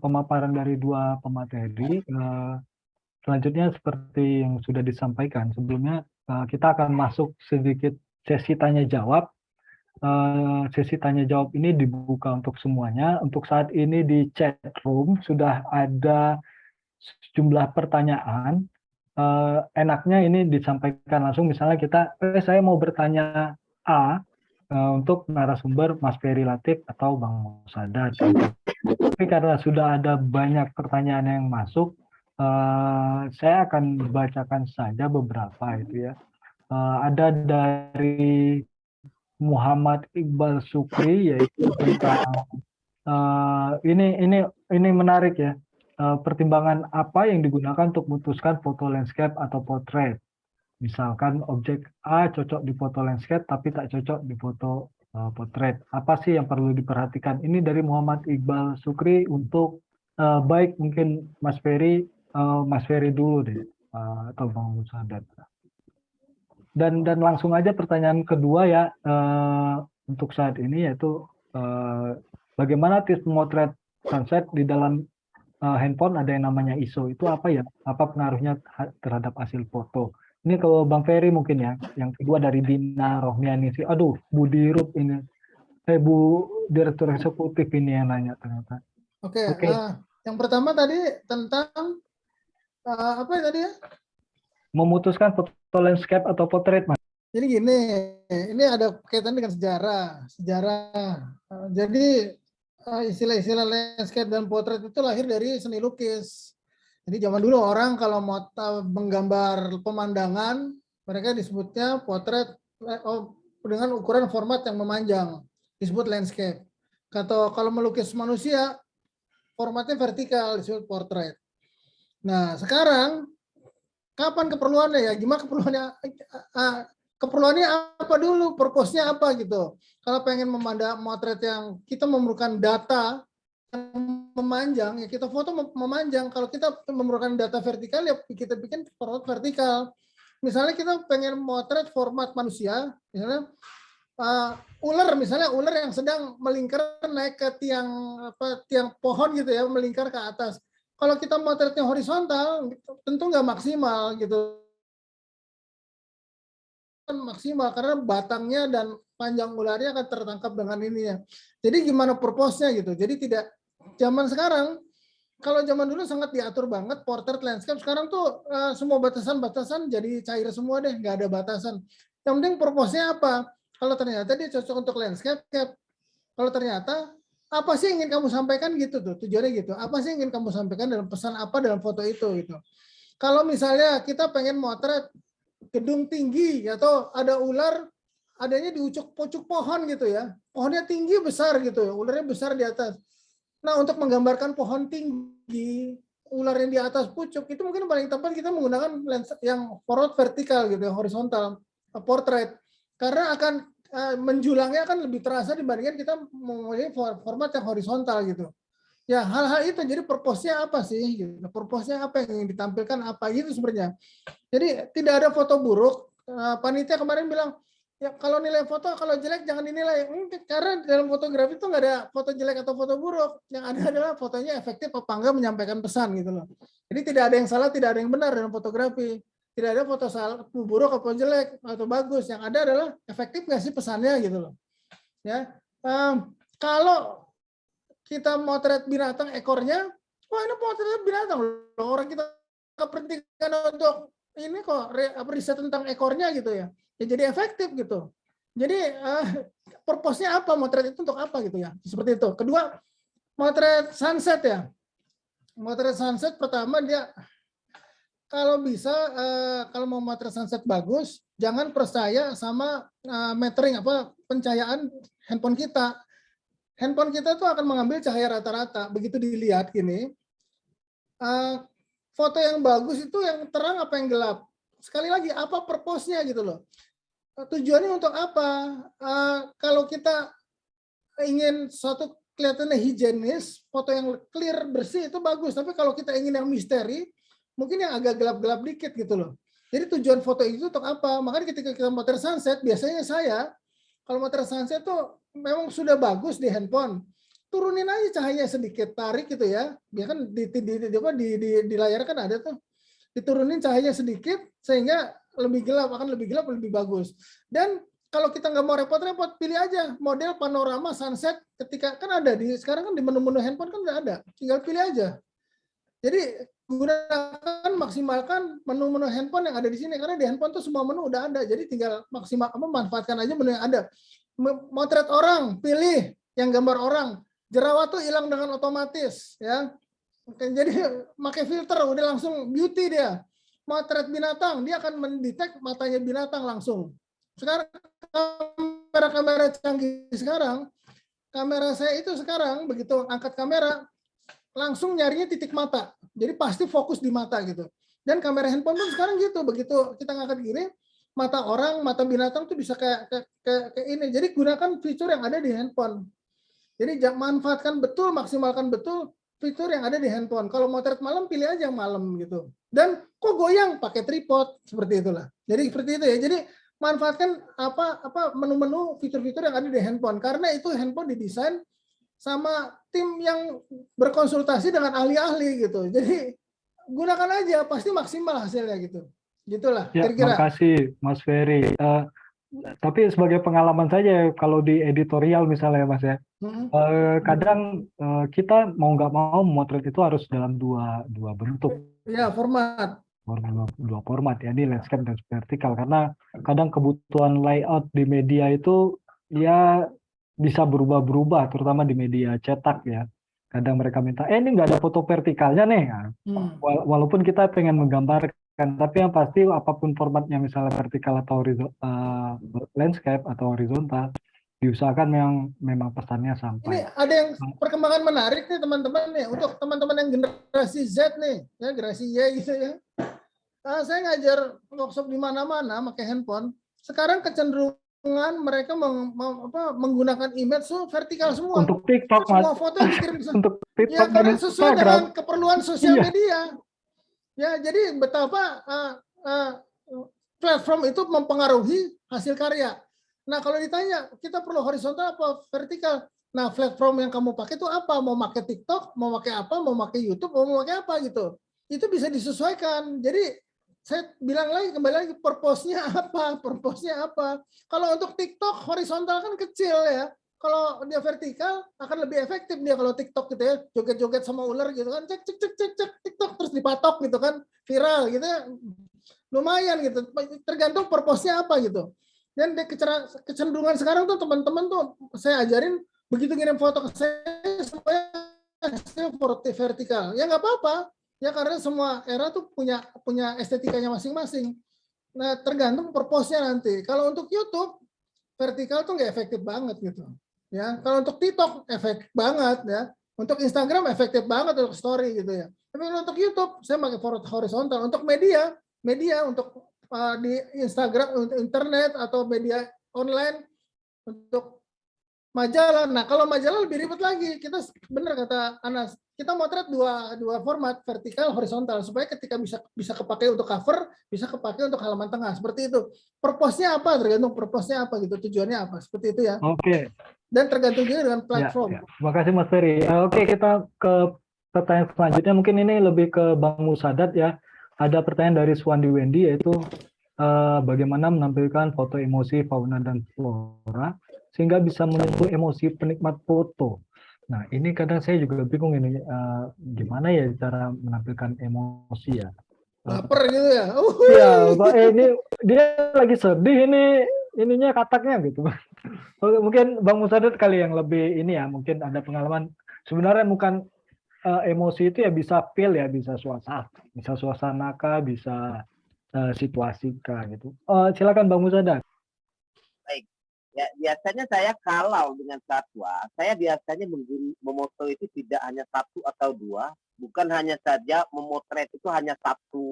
pemaparan dari dua pemateri, selanjutnya seperti yang sudah disampaikan sebelumnya, kita akan masuk sedikit sesi tanya jawab. Sesi tanya jawab ini dibuka untuk semuanya. Untuk saat ini di chat room sudah ada sejumlah pertanyaan. Enaknya ini disampaikan langsung, misalnya saya mau bertanya A untuk narasumber Mas Ferry Latif atau Bang Musadat. Tapi karena sudah ada banyak pertanyaan yang masuk, saya akan bacakan saja beberapa itu ya. Ada dari Muhammad Iqbal Sukri, yaitu tentang ini menarik ya. Pertimbangan apa yang digunakan untuk memutuskan foto landscape atau potret? Misalkan objek A cocok di foto landscape tapi tak cocok di foto potret. Apa sih yang perlu diperhatikan? Ini dari Muhammad Iqbal Sukri untuk baik mungkin Mas Ferry dulu deh atau Bang Musadat. Dan langsung aja pertanyaan kedua ya untuk saat ini, yaitu bagaimana tips memotret sunset di dalam handphone ada yang namanya ISO, itu apa ya? Apa pengaruhnya terhadap hasil foto? Ini kalau Bang Ferry mungkin ya. Yang kedua dari Dina Rohmiani sih. Aduh, Bu Dirut ini. Bu Direktur Eksekutif ini yang nanya ternyata. Oke. Yang pertama tadi tentang apa ya tadi ya? Memutuskan foto landscape atau potret, Mas. Jadi gini, ini ada kaitan dengan sejarah. Jadi istilah-istilah landscape dan potret itu lahir dari seni lukis. Jadi zaman dulu orang kalau mau menggambar pemandangan, mereka disebutnya potret dengan ukuran format yang memanjang, disebut landscape. Atau kalau melukis manusia, formatnya vertikal, disebut portrait. Nah, sekarang kapan keperluannya ya? Gimana keperluannya? Keperluannya apa dulu? Purpose-nya apa gitu? Kalau pengen memotret yang kita memerlukan data yang memanjang, ya kita foto memanjang. Kalau kita memerlukan data vertikal, ya kita bikin format vertikal. Misalnya kita pengen motret format manusia, misalnya ular yang sedang melingkar naik ke tiang pohon gitu ya, melingkar ke atas. kalau kita motretnya horizontal, tentu nggak maksimal gitu. Maksimal karena batangnya dan panjang ularnya akan tertangkap dengan ininya. Jadi gimana purpose-nya gitu. Jadi tidak zaman sekarang, kalau zaman dulu sangat diatur banget portrait landscape, sekarang tuh semua batasan-batasan jadi cair semua deh, nggak ada batasan. Yang penting purpose-nya apa? Kalau ternyata dia cocok untuk landscape, kalau ternyata apa sih yang ingin kamu sampaikan gitu tuh, tujuannya gitu. Apa sih yang ingin kamu sampaikan dalam pesan apa dalam foto itu gitu. Kalau misalnya kita pengen motret gedung tinggi atau ada ular adanya di pucuk pohon gitu ya, pohonnya tinggi besar gitu ya, ularnya besar di atas. Nah, untuk menggambarkan pohon tinggi, ular yang di atas pucuk itu mungkin paling tepat kita menggunakan lens yang forward vertikal gitu ya, horizontal portrait, karena akan menjulangnya akan lebih terasa dibandingkan kita memilih format yang horizontal gitu. Ya, hal-hal itu jadi purpose-nya apa sih? Gitu. Purpose-nya apa yang ingin ditampilkan apa gitu sebenarnya. Jadi tidak ada foto buruk. Panitia kemarin bilang, ya kalau nilai foto kalau jelek jangan dinilai. Karena dalam fotografi itu nggak ada foto jelek atau foto buruk. Yang ada adalah fotonya efektif apa enggak menyampaikan pesan gitu loh. Jadi tidak ada yang salah, tidak ada yang benar dalam fotografi. Tidak ada foto salah, buruk atau jelek atau bagus. Yang ada adalah efektif nggak sih pesannya gitu loh. Ya, kalau kita motret binatang ekornya, wah ini motret binatang loh. Orang kita kepentingan untuk ini kok riset tentang ekornya gitu ya. Ya jadi efektif gitu. Jadi purpose-nya apa motret itu untuk apa gitu ya. Seperti itu. Kedua, motret sunset ya. Motret sunset pertama dia kalau bisa kalau mau motret sunset bagus, jangan percaya sama metering pencahayaan handphone kita. Handphone kita tuh akan mengambil cahaya rata-rata. Begitu dilihat gini, foto yang bagus itu yang terang apa yang gelap. Sekali lagi, apa purpose-nya gitu loh. Tujuannya untuk apa? Kalau kita ingin suatu kelihatannya higienis, foto yang clear, bersih itu bagus. Tapi kalau kita ingin yang misteri, mungkin yang agak gelap-gelap dikit gitu loh. Jadi tujuan foto itu untuk apa? Makanya ketika kita motret sunset, biasanya saya, kalau motret sunset tuh memang sudah bagus di handphone, turunin aja cahaya sedikit, tarik gitu ya. Biar kan di layar kan ada tuh. Diturunin cahaya sedikit sehingga lebih gelap, akan lebih gelap, lebih bagus. Dan kalau kita nggak mau repot-repot, pilih aja model panorama sunset ketika kan ada di sekarang kan di menu-menu handphone kan udah ada. Tinggal pilih aja. Jadi gunakan maksimalkan menu-menu handphone yang ada di sini karena di handphone tuh semua menu udah ada. Jadi tinggal manfaatkan aja menu yang ada. Motret orang, pilih yang gambar orang. Jerawat tuh hilang dengan otomatis ya. Jadi pakai filter udah langsung beauty dia. Motret binatang dia akan mendetek matanya binatang langsung. Sekarang kamera canggih sekarang, kamera saya itu sekarang begitu angkat kamera langsung nyarinya titik mata. Jadi pasti fokus di mata gitu. Dan kamera handphone pun sekarang gitu, begitu kita ngangkat gini mata orang, mata binatang tuh bisa kayak ini. Jadi gunakan fitur yang ada di handphone. Jadi manfaatkan betul, maksimalkan betul fitur yang ada di handphone. Kalau motret malam, pilih aja yang malam gitu. Dan kok goyang, pakai tripod seperti itulah. Jadi seperti itu ya. Jadi manfaatkan menu-menu fitur-fitur yang ada di handphone. Karena itu handphone didesain sama tim yang berkonsultasi dengan ahli-ahli gitu. Jadi gunakan aja, pasti maksimal hasilnya gitu. Gitulah Ya, kira-kira. terima kasih Mas Ferry. Tapi sebagai pengalaman saja kalau di editorial misalnya Mas ya, kadang kita mau nggak mau memotret itu harus dalam dua bentuk. Ya, format. Dua format ya, di landscape dan vertikal. Karena kadang kebutuhan layout di media itu ya bisa berubah-berubah, terutama di media cetak ya. Kadang mereka minta, ini nggak ada foto vertikalnya nih. Walaupun kita pengen menggambarkan, tapi yang pasti apapun formatnya, misalnya vertikal atau landscape atau horizontal, diusahakan memang pesannya Ini sampai. ada yang perkembangan menarik nih teman-teman nih, untuk teman-teman yang generasi Z nih, ya generasi Y gitu ya. Saya ngajar workshop di mana-mana pakai handphone. Sekarang kecenderungan mereka menggunakan image vertikal semua. Untuk TikTok, semua Mas. foto yang dikirim Untuk TikTok ya karena dan sesuai Instagram. dengan keperluan sosial Iya. media. Ya, jadi betapa platform itu mempengaruhi hasil karya. Nah, kalau ditanya kita perlu horizontal apa vertikal, Nah, platform yang kamu pakai itu apa? Mau pakai TikTok, mau pakai apa, mau pakai YouTube, mau pakai apa gitu. Itu bisa disesuaikan. Jadi saya bilang lagi, kembali lagi, purpose-nya apa? Purpose-nya apa? Kalau untuk TikTok horizontal kan kecil ya. Kalau dia vertikal akan lebih efektif dia kalau TikTok gitu ya, joget-joget sama ular gitu kan, cek cek cek cek cek TikTok terus dipatok gitu kan, viral gitu ya. Lumayan gitu. Tergantung purpose-nya apa gitu. Dan kecenderungan sekarang tuh teman-teman tuh saya ajarin begitu ngirim foto ke saya supaya saya vertikal. Ya nggak apa-apa. Ya karena semua era tuh punya estetikanya masing-masing. Nah, tergantung purpose-nya nanti. Kalau untuk YouTube vertikal tuh nggak efektif banget gitu. Ya, kalau untuk TikTok efektif banget ya. Untuk Instagram efektif banget untuk story gitu ya. Tapi untuk YouTube saya pakai horizontal. Untuk media untuk di Instagram, untuk internet atau media online, untuk majalah. Nah, kalau majalah lebih ribet lagi. Kita benar kata Anas, kita motret dua format, vertikal, horizontal, supaya ketika bisa kepakai untuk cover, bisa kepakai untuk halaman tengah. Seperti itu. Purpose-nya apa? Tergantung purpose-nya apa gitu, tujuannya apa. Seperti itu ya. Oke. Dan tergantung juga dengan platform. Ya. Terima kasih Mas Ferry. Oke, kita ke pertanyaan selanjutnya. Mungkin ini lebih ke Bang Musadat ya. Ada pertanyaan dari Swandi Wendy, yaitu bagaimana menampilkan foto emosi fauna dan flora sehingga bisa menyentuh emosi penikmat foto. Nah, ini kadang saya juga bingung ini gimana ya cara menampilkan emosi ya. Laper gitu ya. Iya, Pak, ini dia lagi sedih ini ininya kataknya gitu. Mungkin Bang Musadat kali yang lebih ini ya, mungkin ada pengalaman. Sebenarnya bukan emosi itu ya bisa feel ya, bisa suasana kah, bisa situasi kah gitu. Silakan Bang Musadat. Baik. Ya, biasanya saya kalau dengan satwa, saya biasanya memoto itu tidak hanya satu atau dua, bukan hanya saja memotret itu hanya satu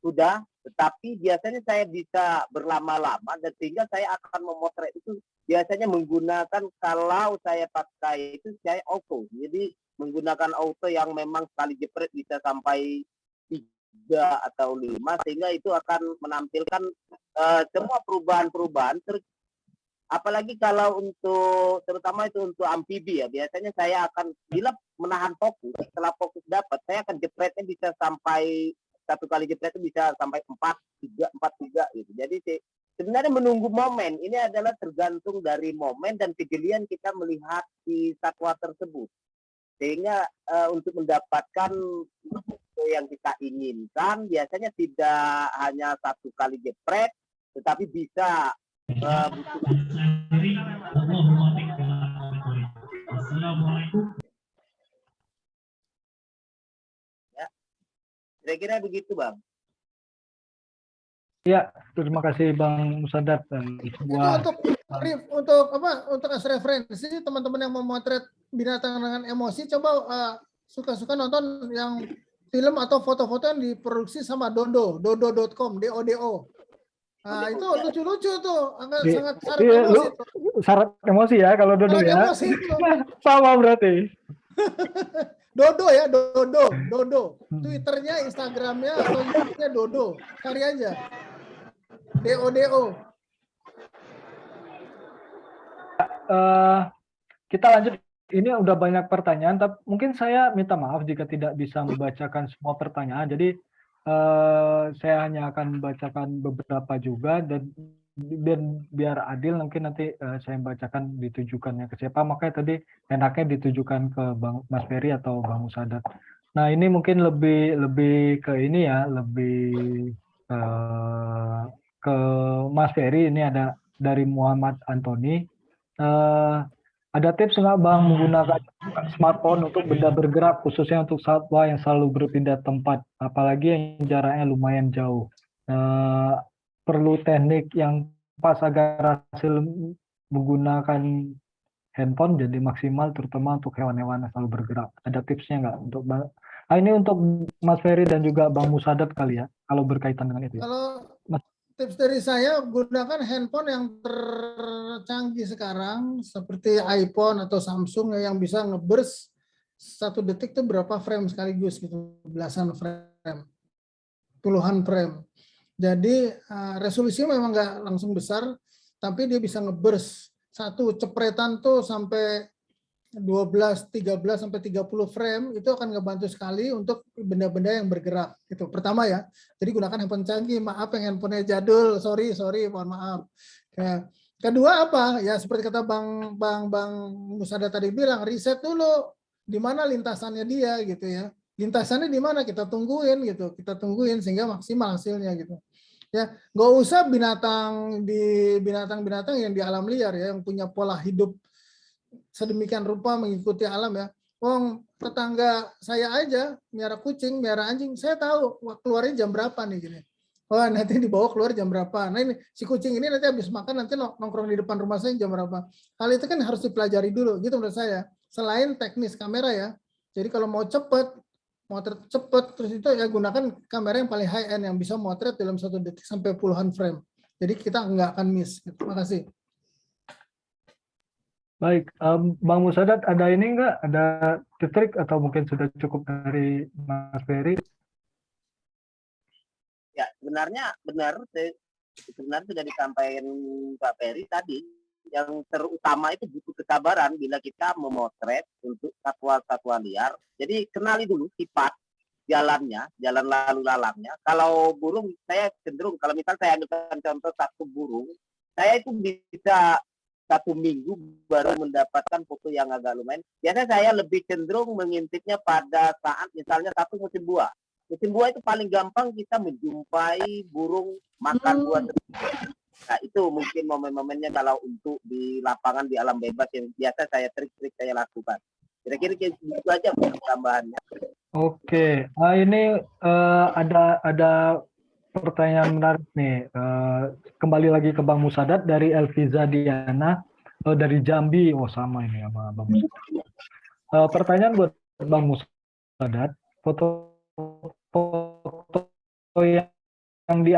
sudah, tetapi biasanya saya bisa berlama-lama dan sehingga saya akan memotret itu biasanya menggunakan, kalau saya pakai itu saya auto. Jadi menggunakan auto yang memang sekali jepret bisa sampai 3 atau 5, sehingga itu akan menampilkan semua perubahan-perubahan. Apalagi kalau untuk, terutama itu untuk amfibi ya, biasanya saya akan bila menahan fokus, setelah fokus dapat, saya akan jepretnya bisa sampai, satu kali jepret itu bisa sampai 4-3 gitu. Jadi sebenarnya menunggu momen, ini adalah tergantung dari momen dan kejelian kita melihat di satwa tersebut. Sehingga untuk mendapatkan yang kita inginkan, biasanya tidak hanya satu kali jepret, tetapi bisa ya, kira-kira begitu Bang. Ya, terima kasih Bang Musadat. Untuk as referensi teman-teman yang memotret binatang dengan emosi, coba suka-suka nonton yang film atau foto-foto yang diproduksi sama dodo.com, DODO. Nah, itu lucu-lucu tuh, sangat syarat emosi. Syarat emosi ya kalau Dodo ya. Emosi itu. Sama berarti. Dodo ya, Dodo. Twitternya, Instagramnya, atau YouTube-nya Dodo. Cari aja. DODO. Kita lanjut. Ini udah banyak pertanyaan, tapi mungkin saya minta maaf jika tidak bisa membacakan semua pertanyaan. Jadi saya hanya akan membacakan beberapa juga dan biar adil mungkin nanti saya bacakan ditujukannya ke siapa, makanya tadi enaknya ditujukan ke Bang Mas Ferry atau Bang Musadat. Nah, ini mungkin lebih ke ini ya, lebih ke Mas Ferry. Ini ada dari Muhammad Antoni. Ada tips nggak Bang menggunakan smartphone untuk benda bergerak, khususnya untuk satwa yang selalu berpindah tempat, apalagi yang jaraknya lumayan jauh. Perlu teknik yang pas agar hasil menggunakan handphone jadi maksimal, terutama untuk hewan-hewan yang selalu bergerak. Ada tipsnya nggak untuk ini untuk Mas Ferry dan juga Bang Musadat kali ya, kalau berkaitan dengan itu. Kalau tips dari saya, gunakan handphone yang tercanggih sekarang seperti iPhone atau Samsung yang bisa ngeburst 1 detik itu berapa frame sekaligus gitu, belasan frame, puluhan frame. Jadi resolusinya memang nggak langsung besar, tapi dia bisa ngeburst satu cepretan tuh sampai 12, 13 sampai 30 frame itu akan ngebantu sekali untuk benda-benda yang bergerak. Itu pertama ya. Jadi gunakan handphone canggih. Maaf yang handphonenya jadul. Sorry, mohon maaf. Ya. Kedua apa? Ya seperti kata Bang Musada tadi bilang, riset dulu di mana lintasannya dia gitu ya. Lintasannya di mana kita tungguin gitu. Kita tungguin sehingga maksimal hasilnya gitu. Ya, nggak usah binatang yang di alam liar ya, yang punya pola hidup sedemikian rupa mengikuti alam ya. Wong tetangga saya aja miara kucing, miara anjing, saya tahu keluarnya jam berapa nih gini. Oh nanti dibawa keluar jam berapa. Nah ini si kucing ini nanti habis makan nanti nongkrong di depan rumah saya jam berapa. Hal itu kan harus dipelajari dulu gitu menurut saya. Selain teknis kamera ya. Jadi kalau mau motret cepet terus itu ya gunakan kamera yang paling high end yang bisa motret dalam 1 detik sampai puluhan frame. Jadi kita nggak akan miss. Terima kasih. Baik, Bang Musadat ada ini enggak? Ada trik atau mungkin sudah cukup dari Mas Ferry? Ya, sebenarnya benar sudah disampaikan Pak Ferry tadi. Yang terutama itu butuh kesabaran bila kita memotret untuk satwa-satwa liar. Jadi kenali dulu sifat jalannya, jalan lalu lalangnya. Kalau burung, saya cenderung, kalau misal saya ambilkan contoh satu burung, saya itu bisa 1 minggu baru mendapatkan foto yang agak lumayan. Biasanya saya lebih cenderung mengintipnya pada saat misalnya satu musim buah. Musim buah itu paling gampang kita menjumpai burung makan buah tersebut. Nah itu mungkin momen-momennya kalau untuk di lapangan di alam bebas yang biasa trik-trik saya lakukan. Kira-kira itu aja tambahannya. Oke, ini ada pertanyaan menarik nih. Kembali lagi ke Bang Musadat dari Elviza Diana dari Jambi. Oh sama ini sama Bang Musadat. Pertanyaan buat Bang Musadat, foto yang di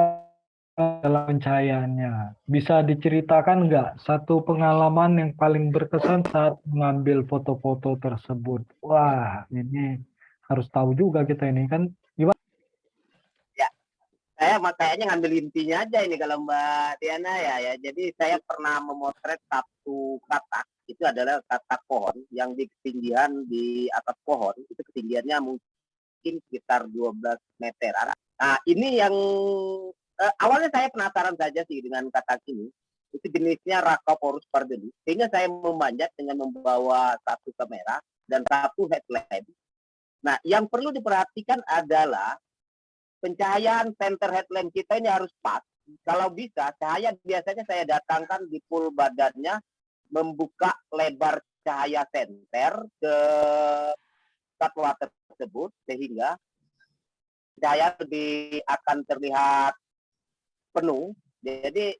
dalam pencahayaannya bisa diceritakan nggak satu pengalaman yang paling berkesan saat mengambil foto-foto tersebut? Wah, ini harus tahu juga kita ini kan. Saya kayaknya ngambil intinya aja ini kalau Mbak Diana ya. Jadi saya pernah memotret satu katak, itu adalah katak pohon yang di ketinggian di atas pohon, itu ketinggiannya mungkin sekitar 12 meter. Nah ini yang awalnya saya penasaran saja sih dengan katak ini. Itu jenisnya Rhacoporus pardelus. Sehingga saya memanjat dengan membawa satu kamera dan satu headlamp. Nah yang perlu diperhatikan adalah pencahayaan center headlamp kita ini harus pas. Kalau bisa, cahaya biasanya saya datangkan di full badannya, membuka lebar cahaya center ke satwa tersebut, sehingga cahaya lebih akan terlihat penuh. Jadi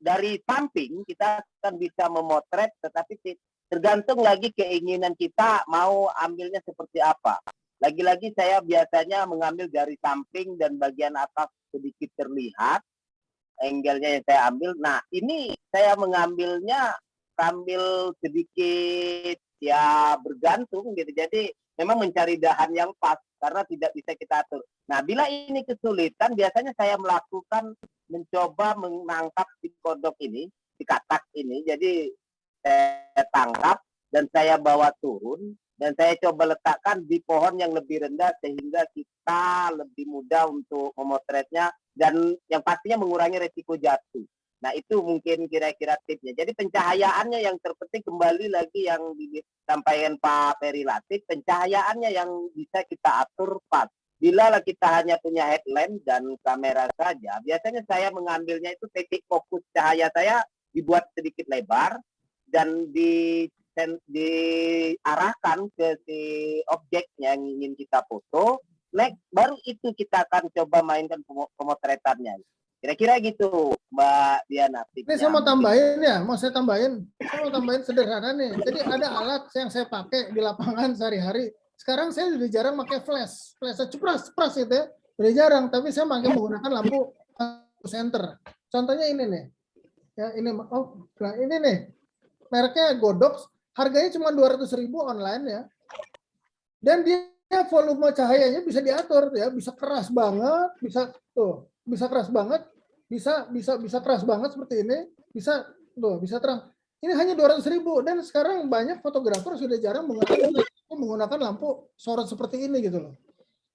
dari samping kita akan bisa memotret, tetapi tergantung lagi keinginan kita mau ambilnya seperti apa. Lagi-lagi saya biasanya mengambil dari samping dan bagian atas sedikit terlihat angle-nya yang saya ambil. Nah, ini saya mengambilnya sambil sedikit ya bergantung gitu. Jadi memang mencari dahan yang pas karena tidak bisa kita atur. Nah, bila ini kesulitan biasanya saya mencoba menangkap si kodok ini, si katak ini. Jadi saya tangkap dan saya bawa turun. Dan saya coba letakkan di pohon yang lebih rendah sehingga kita lebih mudah untuk memotretnya dan yang pastinya mengurangi resiko jatuh. Nah itu mungkin kira-kira tipsnya. Jadi pencahayaannya yang terpenting kembali lagi yang disampaikan Pak Ferry Latif, pencahayaannya yang bisa kita atur pas. Bila kita hanya punya headlamp dan kamera saja, biasanya saya mengambilnya itu titik fokus cahaya saya dibuat sedikit lebar dan diarahkan ke si objeknya yang ingin kita foto, baru itu kita akan coba mainkan pemotretannya. Kira-kira gitu, Mbak Diana. Ini saya mau tambahin ya, saya mau tambahin sederhana nih. Jadi ada alat yang saya pakai di lapangan sehari-hari. Sekarang saya udah jarang pakai flash cepras itu ya. Udah jarang, tapi saya menggunakan lampu center. Contohnya ini nih. Ya, ini ini nih. Mereknya Godox. Harganya cuma 200.000 online ya. Dan dia volume cahayanya bisa diatur ya, bisa keras banget, bisa keras banget, bisa keras banget seperti ini, bisa terang. Ini hanya 200.000 dan sekarang banyak fotografer sudah jarang menggunakan lampu sorot seperti ini gitu loh.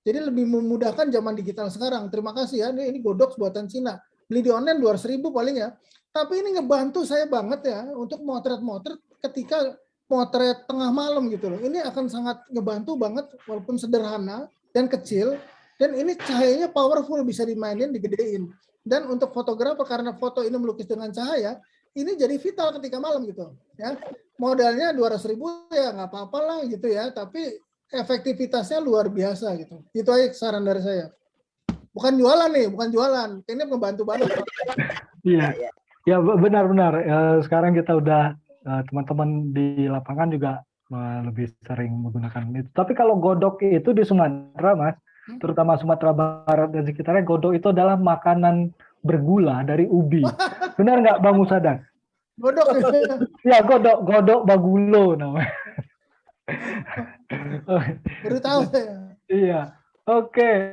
Jadi lebih memudahkan zaman digital sekarang. Terima kasih ya. Ini Godox buatan Cina. Beli di online 200.000 paling ya. Tapi ini ngebantu saya banget ya untuk motret-motret ketika motret tengah malam gitu loh. Ini akan sangat ngebantu banget walaupun sederhana dan kecil. Dan ini cahayanya powerful, bisa dimainin, digedein. Dan untuk fotografer karena foto ini melukis dengan cahaya, ini jadi vital ketika malam gitu ya. Modalnya 200.000 ya nggak apa-apa lah gitu ya. Tapi efektivitasnya luar biasa gitu. Itu aja saran dari saya. Bukan jualan nih, bukan jualan. Ini ngebantu banget. Iya, ya benar-benar. Sekarang kita udah teman-teman di lapangan juga lebih sering menggunakan itu. Tapi kalau godok itu di Sumatera, Mas, terutama Sumatera Barat dan sekitarnya, godok itu adalah makanan bergula dari ubi. Benar nggak, Bang Musadat? Godok. Ya, godok bagulo namanya. Baru tahu saya. Iya. Oke,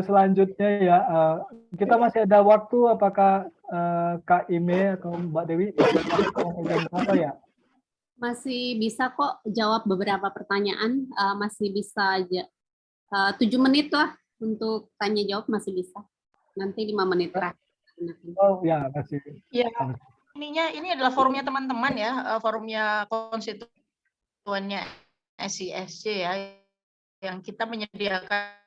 selanjutnya ya, kita masih ada waktu. Apakah Kak Ime atau Mbak Dewi apa ya? Masih bisa kok jawab beberapa pertanyaan, masih bisa aja 7 menit lah untuk tanya jawab masih bisa. Nanti 5 menit terakhir. Oh ya, masih. Ya, ini adalah forumnya teman-teman ya, forumnya konstituennya SISC ya, yang kita menyediakan